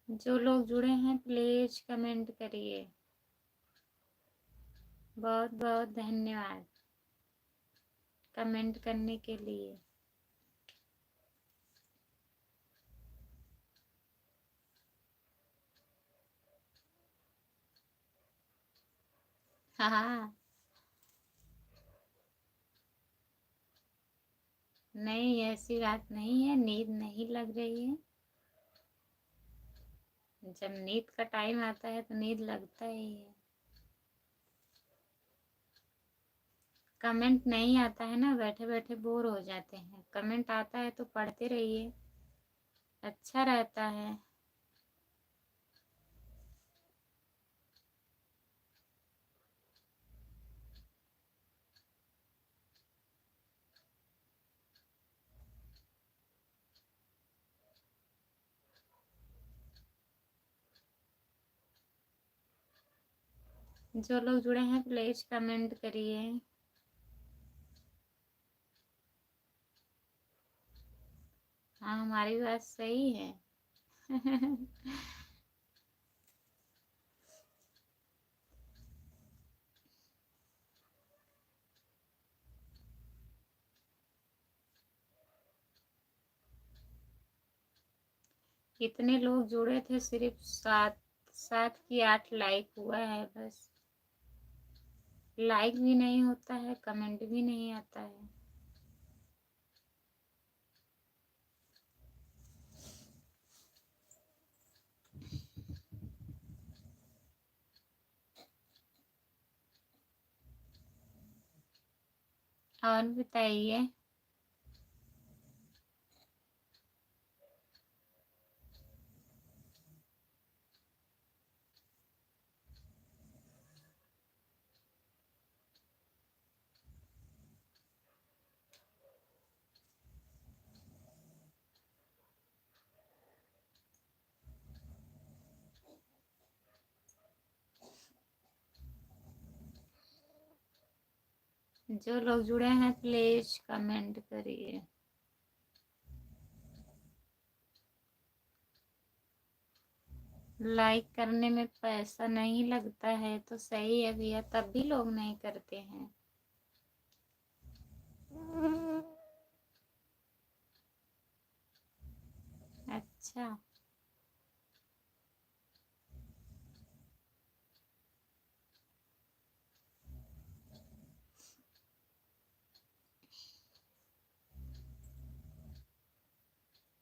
[SPEAKER 1] जो लोग जुड़े हैं प्लीज कमेंट करिए। बहुत बहुत धन्यवाद कमेंट करने के लिए। हाँ। नहीं, ऐसी बात नहीं है, नींद नहीं लग रही है। जब नींद का टाइम आता है तो नींद लगता ही है। कमेंट नहीं आता है ना, बैठे बैठे बोर हो जाते हैं। कमेंट आता है तो पढ़ते रहिए, अच्छा रहता है। जो लोग जुड़े हैं प्लीज कमेंट करिए। हाँ, हमारी बात सही है। कितने लोग जुड़े थे, सिर्फ 7 7 की 8 लाइक हुआ है बस। लाइक भी नहीं होता है, कमेंट भी नहीं आता है। और बताइए। जो लोग जुड़े हैं प्लीज कमेंट करिए। लाइक करने में पैसा नहीं लगता है तो सही है भैया, तब भी लोग नहीं करते हैं। अच्छा,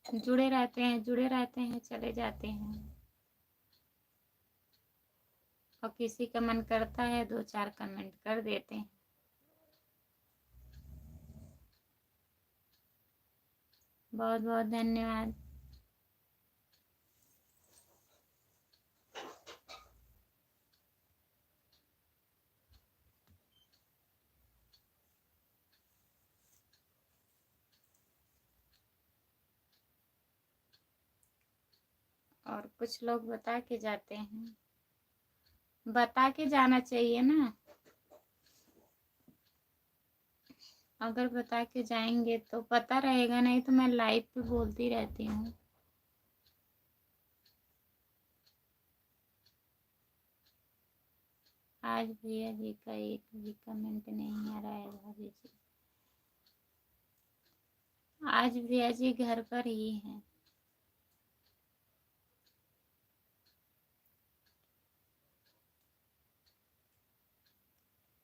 [SPEAKER 1] जुड़े रहते हैं, चले जाते हैं। और किसी का मन करता है 2-4 कमेंट कर देते हैं। बहुत बहुत धन्यवाद। और कुछ लोग बता के जाते हैं, बता के जाना चाहिए ना। अगर बता के जाएंगे तो पता रहेगा, नहीं तो मैं लाइव पे बोलती रहती हूँ। आज भैया जी का एक भी कमेंट नहीं आ रहा है भाभी जी। आज भैया जी घर पर ही हैं।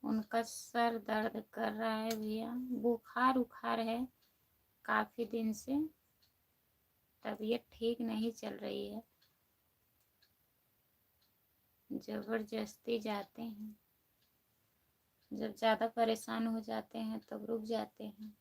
[SPEAKER 1] उनका सर दर्द कर रहा है भैया, बुखार उखार है काफी दिन से, तबीयत ठीक नहीं चल रही है। जबरदस्ती जाते हैं, जब ज़्यादा परेशान हो जाते हैं तब रुक जाते हैं।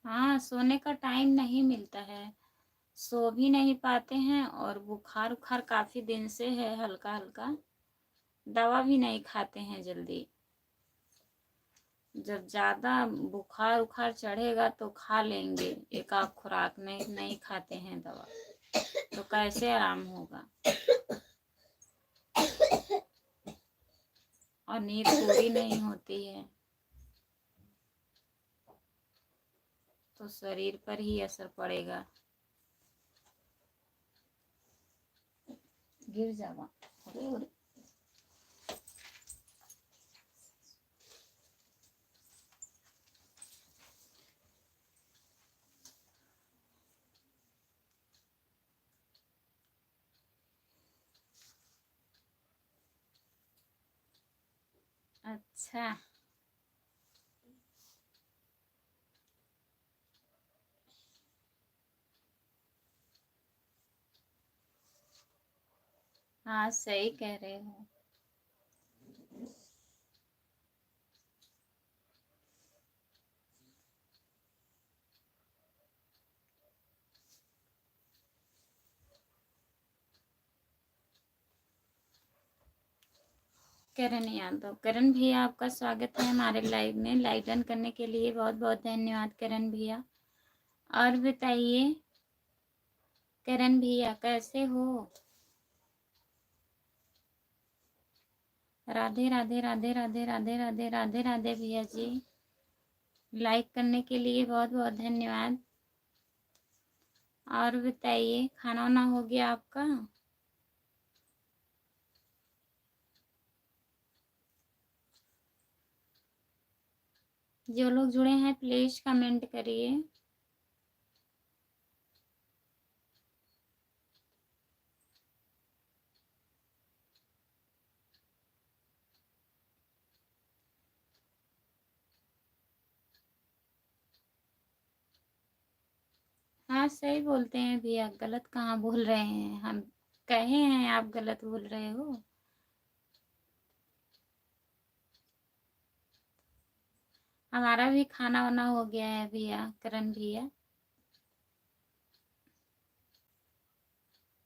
[SPEAKER 1] हाँ, सोने का टाइम नहीं मिलता है, सो भी नहीं पाते हैं, और बुखार उखार काफी दिन से है, हल्का हल्का। दवा भी नहीं खाते हैं जल्दी। जब ज्यादा बुखार उखार चढ़ेगा तो खा लेंगे एक आध खुराक, नहीं नहीं खाते हैं दवा तो कैसे आराम होगा। और नींद पूरी नहीं होती है तो शरीर पर ही असर पड़ेगा। गिर जावा। अच्छा, हाँ सही कह रहे हो। करण यादव। करण भैया आपका स्वागत है हमारे लाइव में। लाइव डन करने के लिए बहुत बहुत धन्यवाद करण भैया। और बताइए करण भैया कैसे हो? राधे राधे राधे राधे राधे राधे राधे राधे भैया जी। लाइक करने के लिए बहुत बहुत धन्यवाद। और बताइए खाना वाना हो गया आपका? जो लोग जुड़े हैं प्लीज कमेंट करिए। हाँ सही बोलते हैं भैया, गलत कहाँ बोल रहे हैं, हम कहे हैं आप गलत बोल रहे हो। हमारा भी खाना वाना हो गया है भैया करण भैया।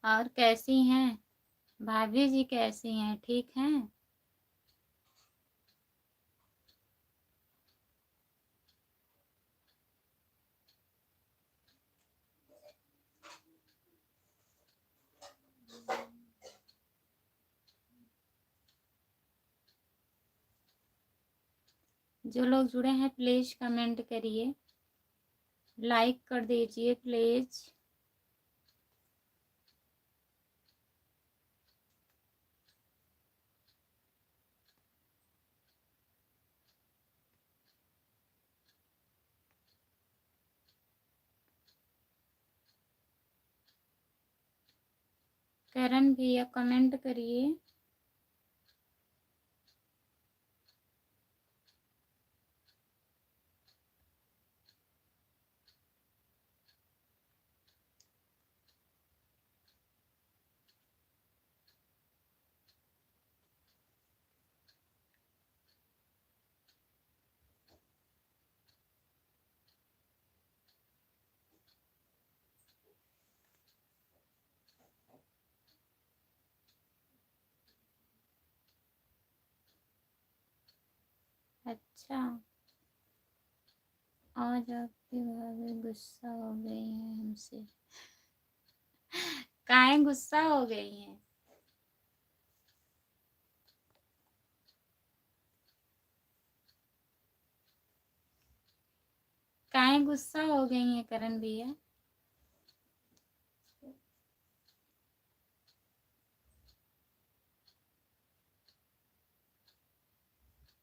[SPEAKER 1] और कैसी हैं भाभी जी, कैसी हैं, ठीक हैं? जो लोग जुड़े हैं प्लीज कमेंट करिए, लाइक कर दीजिए प्लीज। करण भैया कमेंट करिए। अच्छा, आज आपकी भाभी गुस्सा हो गई है हमसे? काहे गुस्सा हो गई हैं? काहे गुस्सा हो गई हैं करण भैया?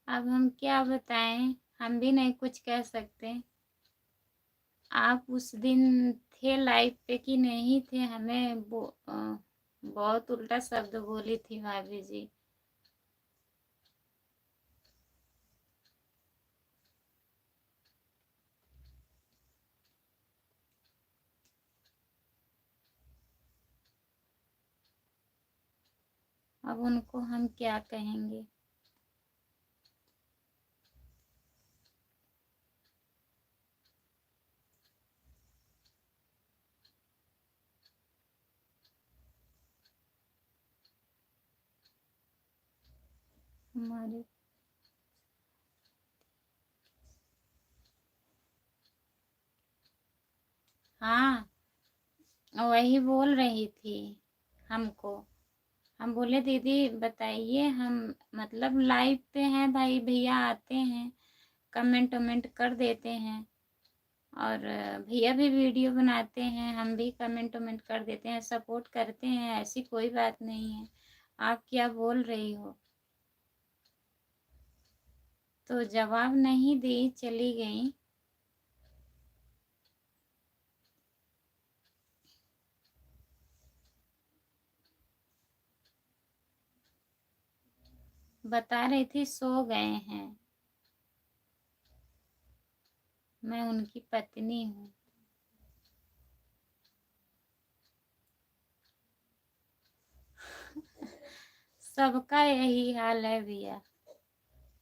[SPEAKER 1] अब हम क्या बताएं, हम भी नहीं कुछ कह सकते। आप उस दिन थे लाइव पे कि नहीं थे, हमें बहुत उल्टा शब्द बोली थी भाभी जी। अब उनको हम क्या कहेंगे। हमारे हाँ, वही बोल रही थी हमको। हम बोले दीदी बताइए, हम मतलब लाइव पे हैं भाई, भैया आते हैं कमेंट वमेंट कर देते हैं, और भैया भी वीडियो बनाते हैं, हम भी कमेंट वमेंट कर देते हैं, सपोर्ट करते हैं, ऐसी कोई बात नहीं है। आप क्या बोल रही हो? तो जवाब नहीं दी, चली गई। बता रही थी सो गए हैं, मैं उनकी पत्नी हूँ। सबका यही हाल है भैया।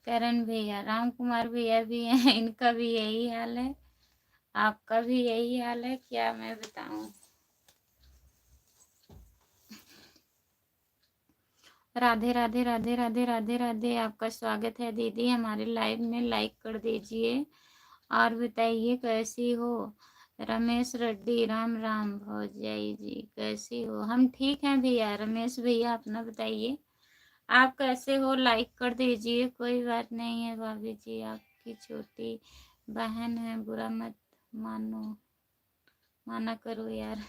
[SPEAKER 1] करण भैया, राम कुमार भैया भी हैं, इनका भी यही हाल है, आपका भी यही हाल है, क्या मैं बताऊं। राधे राधे राधे राधे राधे राधे। आपका स्वागत है दीदी हमारे लाइव में। लाइक कर दीजिए और बताइए कैसी हो। रमेश रेड्डी, राम राम भौजाई जी, कैसी हो? हम ठीक हैं भैया। रमेश भैया अपना बताइए, आप कैसे हो? लाइक कर दीजिए। कोई बात नहीं है भाभी जी, आपकी छोटी बहन है, बुरा मत माना करो यार।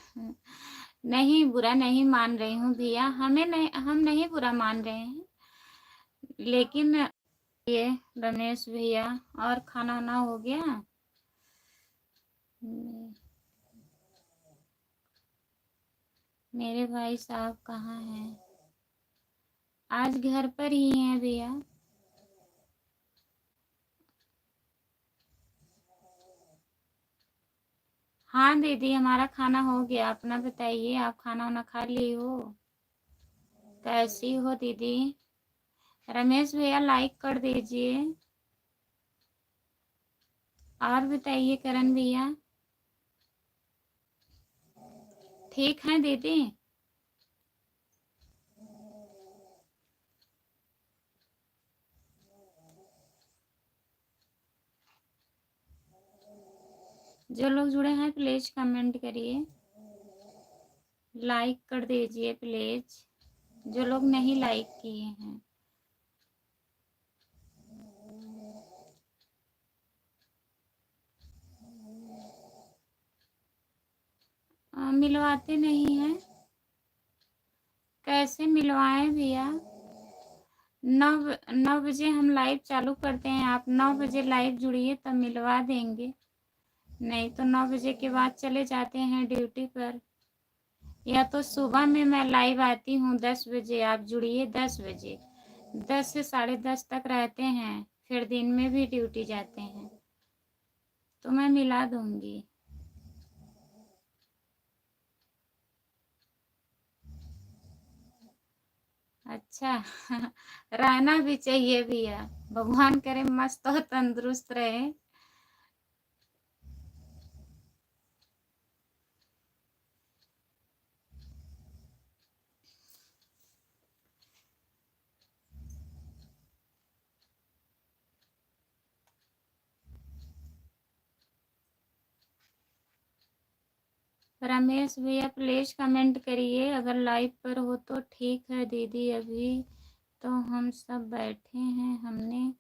[SPEAKER 1] नहीं, बुरा नहीं मान रही हूँ भैया, हम नहीं बुरा मान रहे हैं, लेकिन ये रमेश भैया, और खाना वाना हो गया? मेरे भाई साहब कहाँ हैं? आज घर पर ही हैं भैया। हाँ दीदी, हमारा खाना हो गया। अपना बताइए, आप खाना वाना खा ली हो? कैसी हो दीदी? रमेश भैया लाइक कर दीजिए। और बताइए करण भैया, ठीक है दीदी? जो लोग जुड़े हैं प्लीज कमेंट करिए, लाइक कर दीजिए प्लीज, जो लोग नहीं लाइक किए हैं। मिलवाते नहीं हैं, कैसे मिलवाएं भैया? 9 बजे हम लाइव चालू करते हैं, आप 9 बजे लाइव जुड़िए तब मिलवा देंगे, नहीं तो 9 बजे के बाद चले जाते हैं ड्यूटी पर। या तो सुबह में मैं लाइव आती हूँ 10 बजे, आप जुड़िए 10 बजे, 10 से 10:30 तक रहते हैं, फिर दिन में भी ड्यूटी जाते हैं, तो मैं मिला दूंगी। अच्छा। रहना भी चाहिए भैया, भगवान करे मस्त और तंदुरुस्त रहे। रमेश भैया प्लीज कमेंट करिए, अगर लाइव पर हो तो ठीक है दीदी। अभी तो हम सब बैठे हैं, हमने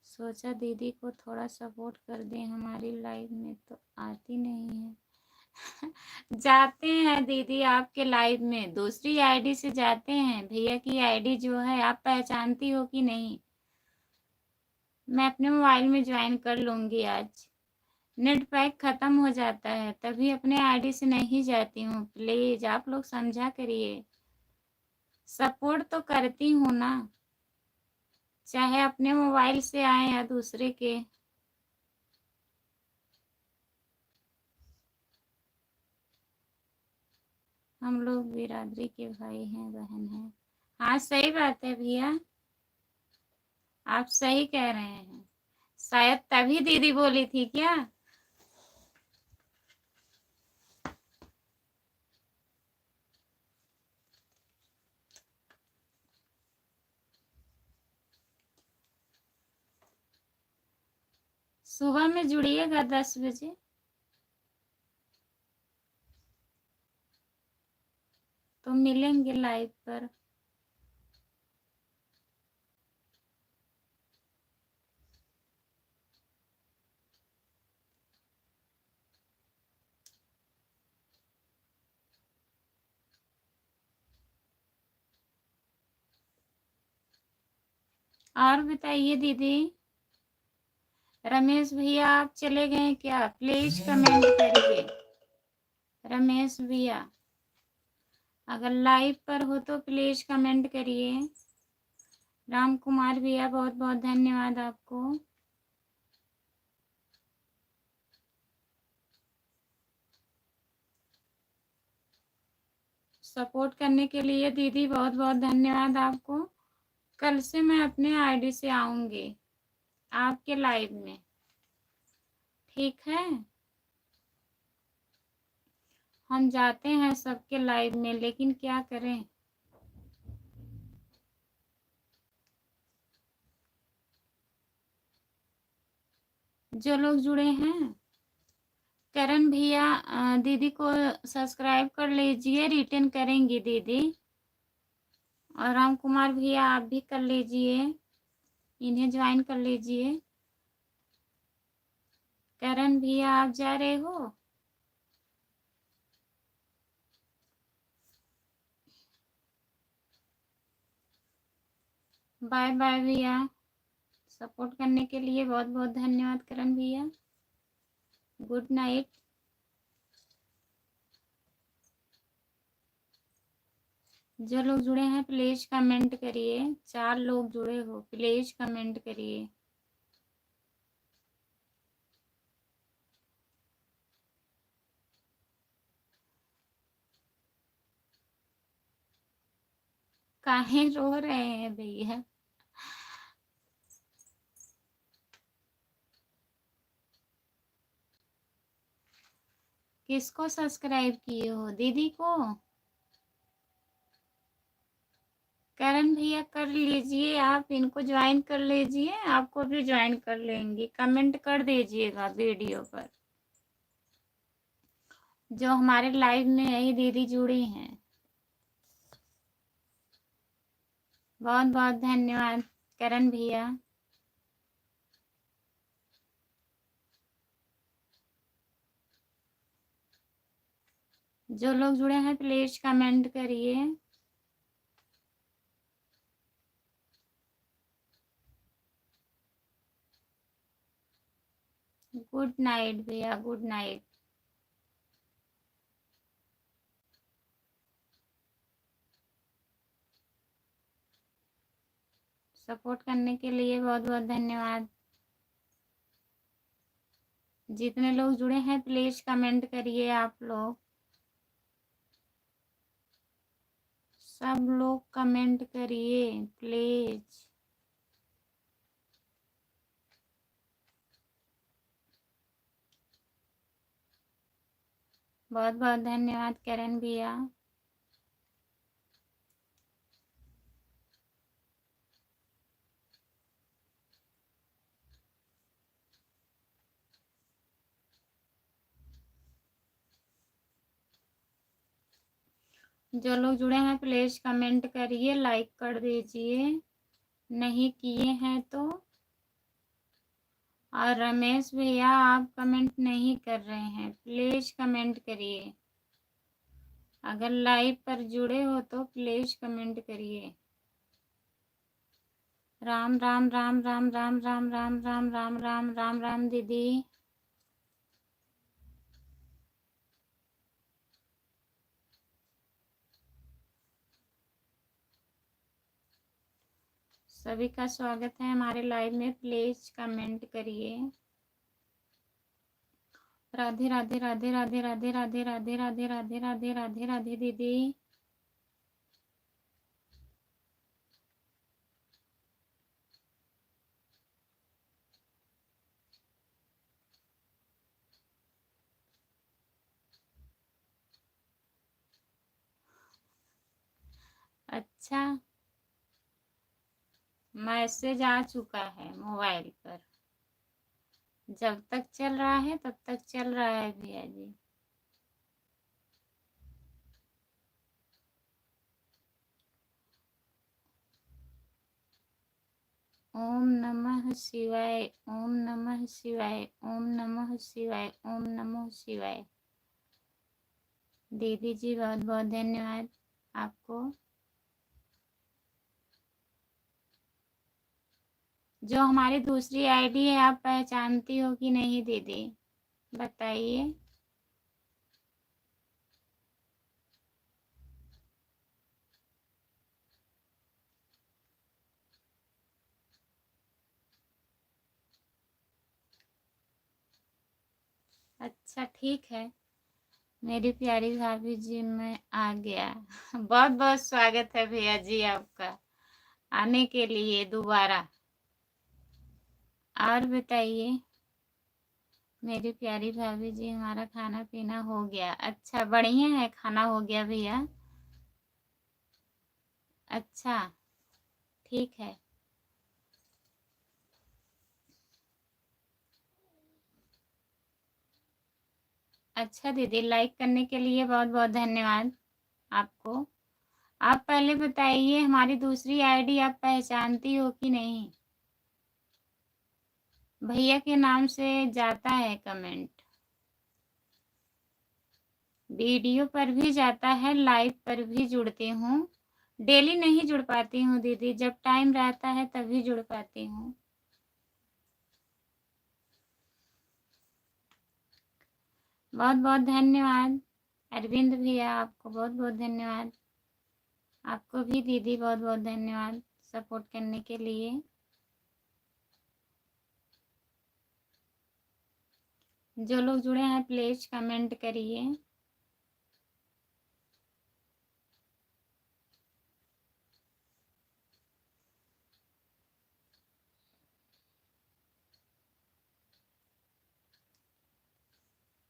[SPEAKER 1] सोचा दीदी को थोड़ा सपोर्ट कर दें, हमारी लाइव में तो आती नहीं है। जाते हैं दीदी आपके लाइव में, दूसरी आईडी से जाते हैं। भैया की आईडी जो है आप पहचानती हो कि नहीं? मैं अपने मोबाइल में ज्वाइन कर लूंगी आज। नेट पैक खत्म हो जाता है तभी अपने आईडी से नहीं जाती हूँ, प्लीज आप लोग समझा करिए। सपोर्ट तो करती हूँ ना, चाहे अपने मोबाइल से आए या दूसरे के। हम लोग बिरादरी के भाई हैं, बहन हैं। हाँ सही बात है भैया, आप सही कह रहे हैं। शायद तभी दीदी बोली थी क्या? सुबह में जुड़िएगा 10 बजे। तो मिलेंगे लाइव पर। और बताइए दीदी। रमेश भैया आप चले गए क्या? प्लीज कमेंट करिए। रमेश भैया अगर लाइव पर हो तो प्लीज कमेंट करिए। राम कुमार भैया बहुत बहुत धन्यवाद आपको। सपोर्ट करने के लिए दीदी बहुत बहुत धन्यवाद आपको। कल से मैं अपने आईडी से आऊंगी आपके लाइव में, ठीक है? हम जाते हैं सबके लाइव में, लेकिन क्या करें, जो लोग जुड़े हैं, करण भैया दीदी को सब्सक्राइब कर लीजिए, रिटर्न करेंगी दीदी। और राम कुमार भैया आप भी कर लीजिए, इन्हें ज्वाइन कर लीजिए। करण भैया आप जा रहे हो? बाय बाय भैया, सपोर्ट करने के लिए बहुत बहुत धन्यवाद करण भैया। Good night. जो लोग जुड़े हैं प्लीज कमेंट करिए। 4 लोग जुड़े हो, प्लीज कमेंट करिए। काहे रो रहे हैं भैया? किसको सब्सक्राइब किए हो? दीदी को? करण भैया कर लीजिए, आप इनको ज्वाइन कर लीजिए, आपको भी ज्वाइन कर लेंगे। कमेंट कर दीजिएगा वीडियो पर। जो हमारे लाइव में यही दीदी जुड़ी हैं, बहुत बहुत धन्यवाद करण भैया। जो लोग जुड़े हैं प्लीज कमेंट करिए। गुड नाइट भैया, गुड नाइट। सपोर्ट करने के लिए बहुत बहुत धन्यवाद। जितने लोग जुड़े हैं प्लीज कमेंट करिए आप लोग, सब लोग कमेंट करिए प्लीज। बहुत बहुत धन्यवाद करण भैया। जो लोग जुड़े हैं प्लीज कमेंट करिए, लाइक कर दीजिए, नहीं किए हैं तो। और रमेश भैया आप कमेंट नहीं कर रहे हैं, प्लीज कमेंट करिए। अगर लाइव पर जुड़े हो तो प्लीज कमेंट करिए। राम राम राम राम राम राम राम राम राम राम राम राम दीदी। सभी का स्वागत है हमारे लाइव में, प्लीज कमेंट करिए। राधे राधे राधे राधे राधे राधे राधे राधे राधे राधे राधे राधे दीदी। अच्छा, मैसेज आ चुका है मोबाइल पर। जब तक चल रहा है तब तक चल रहा है भैया जी। ओम नमः शिवाय, ओम नमः शिवाय, ओम नमः शिवाय, ओम नमः शिवाय। दीदी जी बहुत बहुत धन्यवाद आपको। जो हमारी दूसरी आईडी है आप पहचानती हो कि नहीं दीदी, बताइए। अच्छा ठीक है, मेरी प्यारी भाभी जी मैं आ गया। बहुत बहुत स्वागत है भैया जी आपका आने के लिए दोबारा। और बताइए मेरी प्यारी भाभी जी, हमारा खाना पीना हो गया? अच्छा बढ़िया है, खाना हो गया भैया। अच्छा ठीक है। अच्छा दीदी, लाइक करने के लिए बहुत बहुत धन्यवाद आपको। आप पहले बताइए हमारी दूसरी आईडी आप पहचानती हो कि नहीं? भैया के नाम से जाता है कमेंट, वीडियो पर भी जाता है, लाइव पर भी जुड़ती हूँ। डेली नहीं जुड़ पाती हूँ दीदी, जब टाइम रहता है तभी जुड़ पाती हूँ। बहुत बहुत धन्यवाद अरविंद भैया, आपको बहुत बहुत धन्यवाद। आपको भी दीदी बहुत बहुत धन्यवाद सपोर्ट करने के लिए। जो लोग जुड़े हैं प्लीज कमेंट करिए।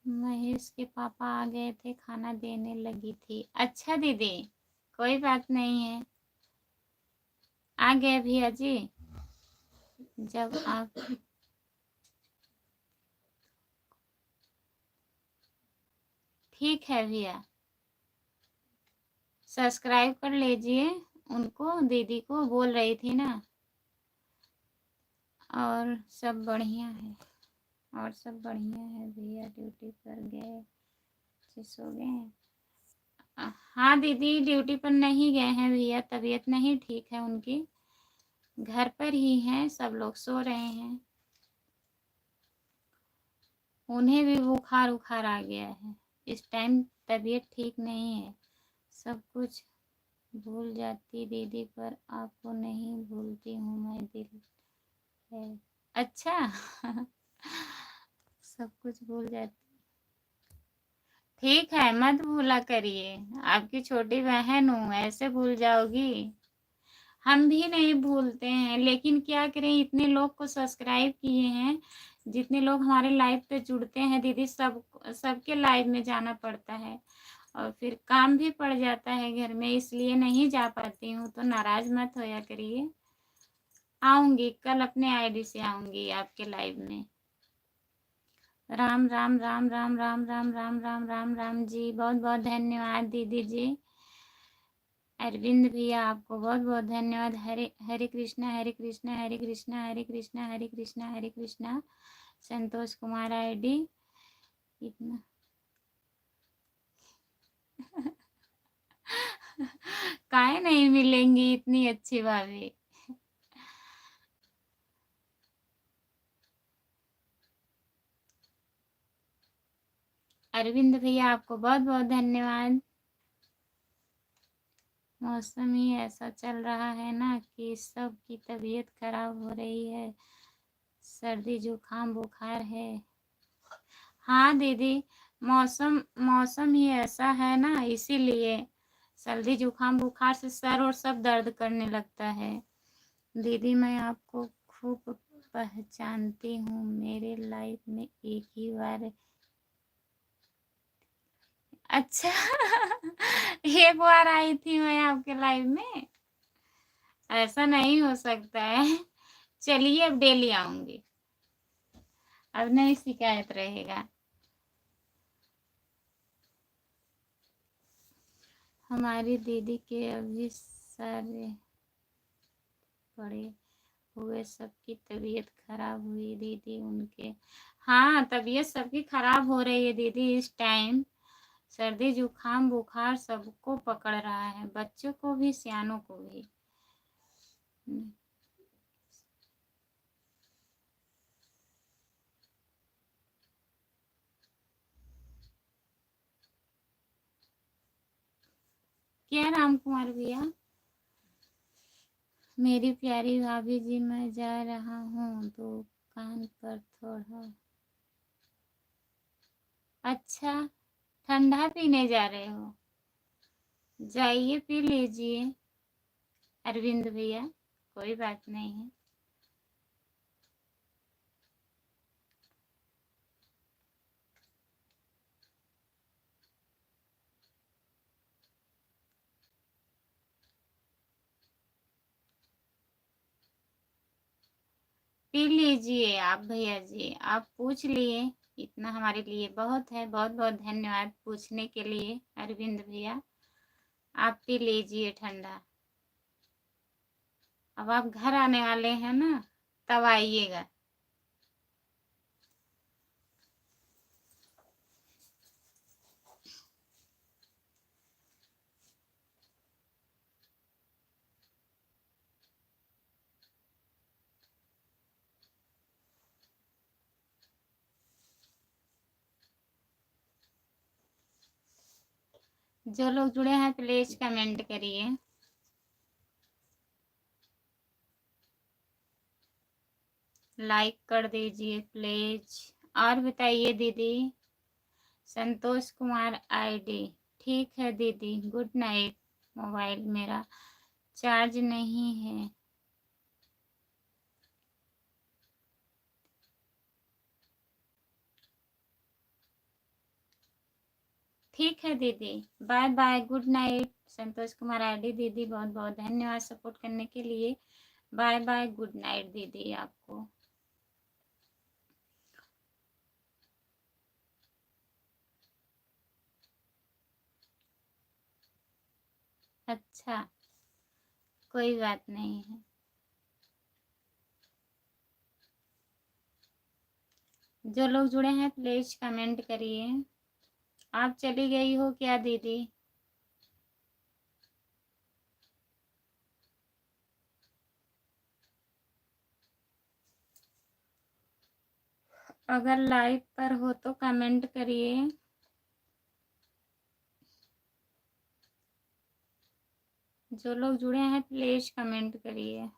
[SPEAKER 1] महेश के पापा आ गए थे, खाना देने लगी थी। अच्छा दीदी, कोई बात नहीं है, आ गए भैया जी। जब आप ठीक है भैया, सब्सक्राइब कर लीजिए उनको, दीदी को बोल रही थी ना। और सब बढ़िया है, और सब बढ़िया है भैया, ड्यूटी पर गए, सो गए हैं। हाँ दीदी, ड्यूटी पर नहीं गए हैं भैया, तबीयत नहीं ठीक है उनकी, घर पर ही हैं, सब लोग सो रहे हैं। उन्हें भी बुखार उखार आ गया है, इस टाइम तबीयत ठीक नहीं है। सब कुछ भूल जाती दीदी, पर आपको नहीं भूलती हूँ मैं, दिल है। अच्छा सब कुछ भूल जाती, ठीक है मत भूला करिए, आपकी छोटी बहन हूँ, ऐसे भूल जाओगी? हम भी नहीं भूलते हैं, लेकिन क्या करें, इतने लोग को सब्सक्राइब किए हैं, जितने लोग हमारे लाइव पे जुड़ते हैं दीदी, सबके लाइव में जाना पड़ता है, और फिर काम भी पड़ जाता है घर में, इसलिए नहीं जा पाती हूँ, तो नाराज मत होया करिए। आऊंगी कल, अपने आईडी से आऊंगी आपके लाइव में। राम राम राम राम राम राम राम राम राम राम जी, बहुत बहुत धन्यवाद दीदी जी। अरविंद भैया आपको बहुत बहुत धन्यवाद। हरे हरे कृष्णा हरे कृष्णा हरे कृष्णा हरे कृष्णा हरे कृष्णा हरे कृष्णा। संतोष कुमार आईडी इतना काहे नहीं मिलेंगी इतनी अच्छी भाभी। अरविंद भैया आपको बहुत बहुत धन्यवाद। मौसम ही ऐसा चल रहा है ना कि सबकी तबीयत खराब हो रही है, सर्दी जुकाम बुखार है। हाँ दीदी, मौसम मौसम ही ऐसा है ना, इसीलिए सर्दी जुकाम बुखार से सर और सब दर्द करने लगता है। दीदी मैं आपको खूब पहचानती हूँ, मेरे लाइफ में एक ही बार। अच्छा एक बार आई थी मैं आपके लाइव में, ऐसा नहीं हो सकता है। चलिए अब डेली आऊंगी, अब नहीं शिकायत रहेगा। हमारी दीदी के अभी सारे पड़े हुए, सबकी तबीयत खराब हुई दीदी उनके। हाँ तबीयत सबकी खराब हो रही है दीदी, इस टाइम सर्दी जुकाम बुखार सबको पकड़ रहा है, बच्चों को भी सियानों को भी। क्या राम कुमार भैया? मेरी प्यारी भाभी जी, मैं जा रहा हूँ दुकान पर थोड़ा। अच्छा, ठंडा पीने जा रहे हो? जाइए पी लीजिए अरविंद भैया, कोई बात नहीं है। पी लीजिए आप भैया जी, आप पूछ लिए। इतना हमारे लिए बहुत है। बहुत बहुत धन्यवाद पूछने के लिए अरविंद भैया। आप पी लीजिए ठंडा। अब आप घर आने वाले हैं ना, तब आइएगा। जो लोग जुड़े हैं प्लीज कमेंट करिए। लाइक कर दीजिए प्लीज। और बताइए दीदी। संतोष कुमार आईडी। ठीक है दीदी, गुड नाइट। मोबाइल मेरा चार्ज नहीं है। ठीक है दीदी, bye bye, good night. Santosh Kumar ID दीदी, बहुत बहुत धन्यवाद सपोर्ट करने के लिए। बाय बाय, गुड नाइट दीदी आपको। अच्छा, कोई बात नहीं है। जो लोग जुड़े हैं प्लीज कमेंट करिए। आप चली गई हो क्या दीदी? अगर लाइव पर हो तो कमेंट करिए। जो लोग जुड़े हैं प्लीज कमेंट करिए।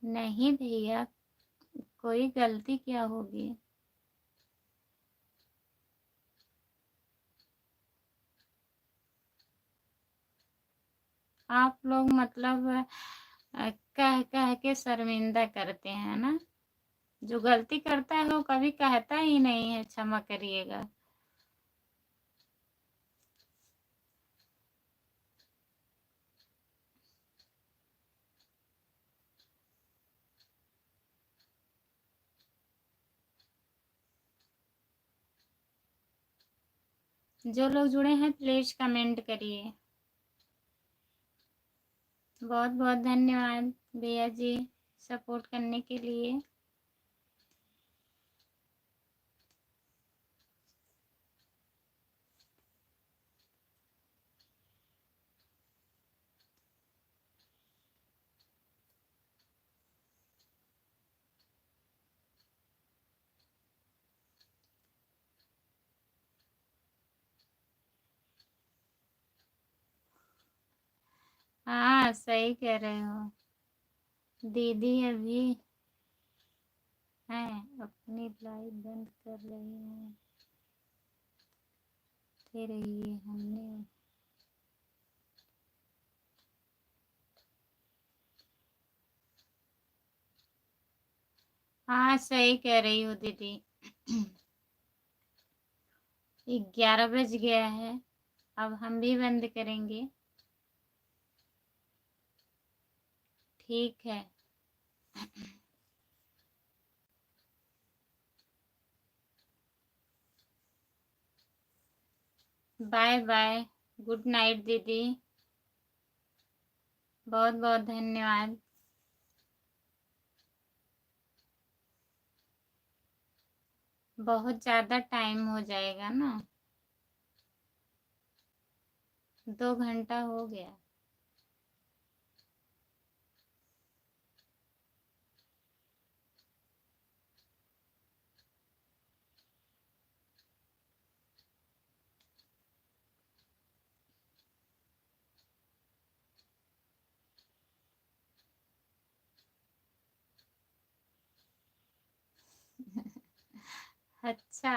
[SPEAKER 1] नहीं भैया, कोई गलती क्या होगी? आप लोग मतलब कह कह के शर्मिंदा करते हैं ना। जो गलती करता है वो कभी कहता ही नहीं है क्षमा करिएगा। जो लोग जुड़े हैं प्लीज कमेंट करिए। बहुत बहुत धन्यवाद भैया जी सपोर्ट करने के लिए। हाँ सही कह रहे हो दीदी। अभी हैं अपनी लाइव बंद कर रही हैं। दे रही है हमने। हाँ सही कह रही हो दीदी। 11 बज गया है, अब हम भी बंद करेंगे। ठीक है। बाय बाय, गुड नाइट दीदी। बहुत बहुत धन्यवाद। बहुत ज़्यादा टाइम हो जाएगा ना, 2 घंटा हो गया। अच्छा,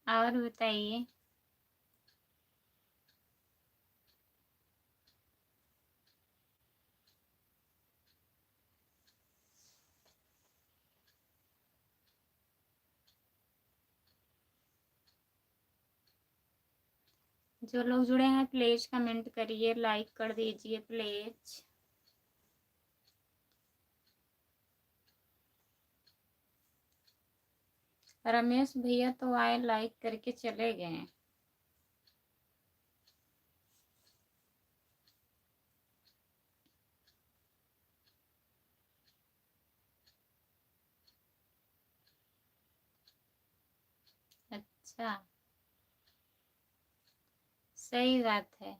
[SPEAKER 1] और बताइए। जो लोग जुड़े हैं प्लीज कमेंट करिए, लाइक कर दीजिए प्लीज। रमेश भैया तो आए, लाइक करके चले गए। अच्छा, सही बात है।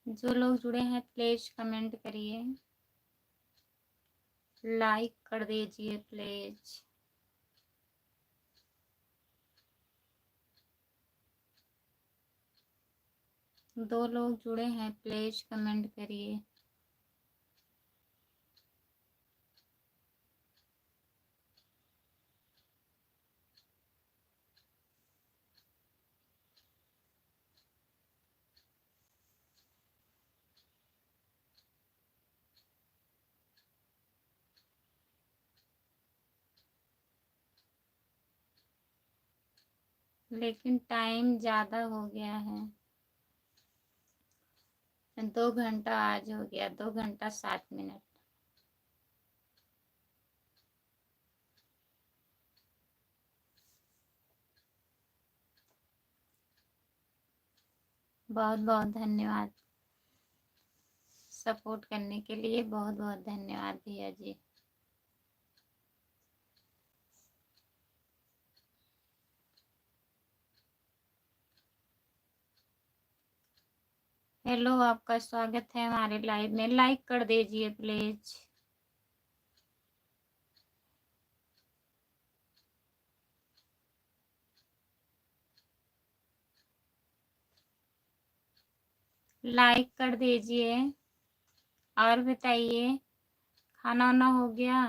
[SPEAKER 1] जो लोग जुड़े हैं प्लीज कमेंट करिए, लाइक कर दीजिए प्लीज। दो लोग जुड़े हैं प्लीज कमेंट करिए। लेकिन टाइम ज़्यादा हो गया है, 2 घंटा आज हो गया, 2 घंटा 7 मिनट। बहुत बहुत धन्यवाद सपोर्ट करने के लिए, बहुत बहुत धन्यवाद भैया जी। हेलो, आपका स्वागत है हमारे लाइव में, लाइक कर दीजिए प्लीज। लाइक कर दीजिए। और बताइए, खाना वाना हो गया?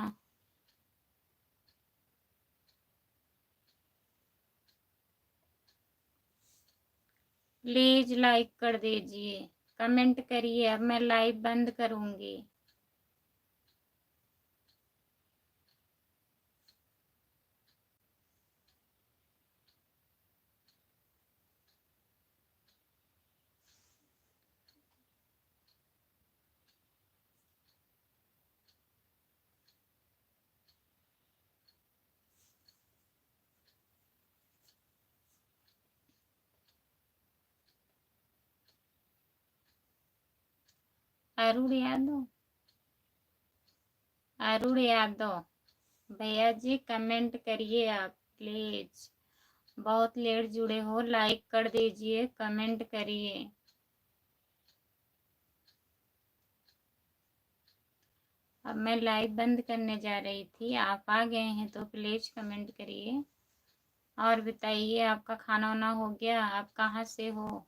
[SPEAKER 1] प्लीज लाइक कर दीजिए, कमेंट करिए। अब मैं लाइव बंद करूंगी। अरुण यादव, अरुण यादव भैया जी कमेंट करिए आप प्लीज। बहुत लेट जुड़े हो, लाइक कर दीजिए, कमेंट करिए। अब मैं लाइव बंद करने जा रही थी, आप आ गए हैं तो प्लीज कमेंट करिए। और बताइए, आपका खाना वाना हो गया? आप कहाँ से हो?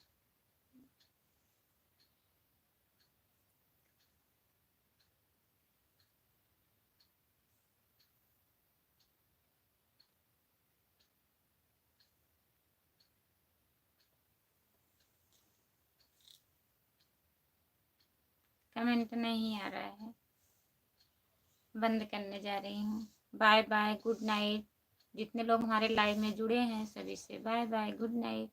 [SPEAKER 1] कमेंट नहीं आ रहा है, बंद करने जा रही हूँ। Bye bye, good night. जितने लोग हमारे लाइव में जुड़े हैं सभी से बाय बाय, गुड नाइट।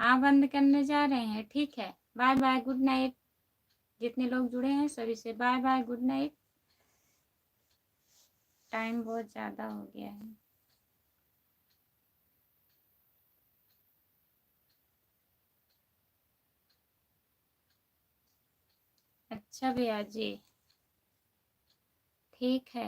[SPEAKER 1] हाँ, बंद करने जा रहे हैं, ठीक है। Bye bye, good night. जितने लोग जुड़े हैं सभी से bye bye, good night. Time बहुत ज़्यादा हो गया है। अच्छा भैया जी, ठीक है।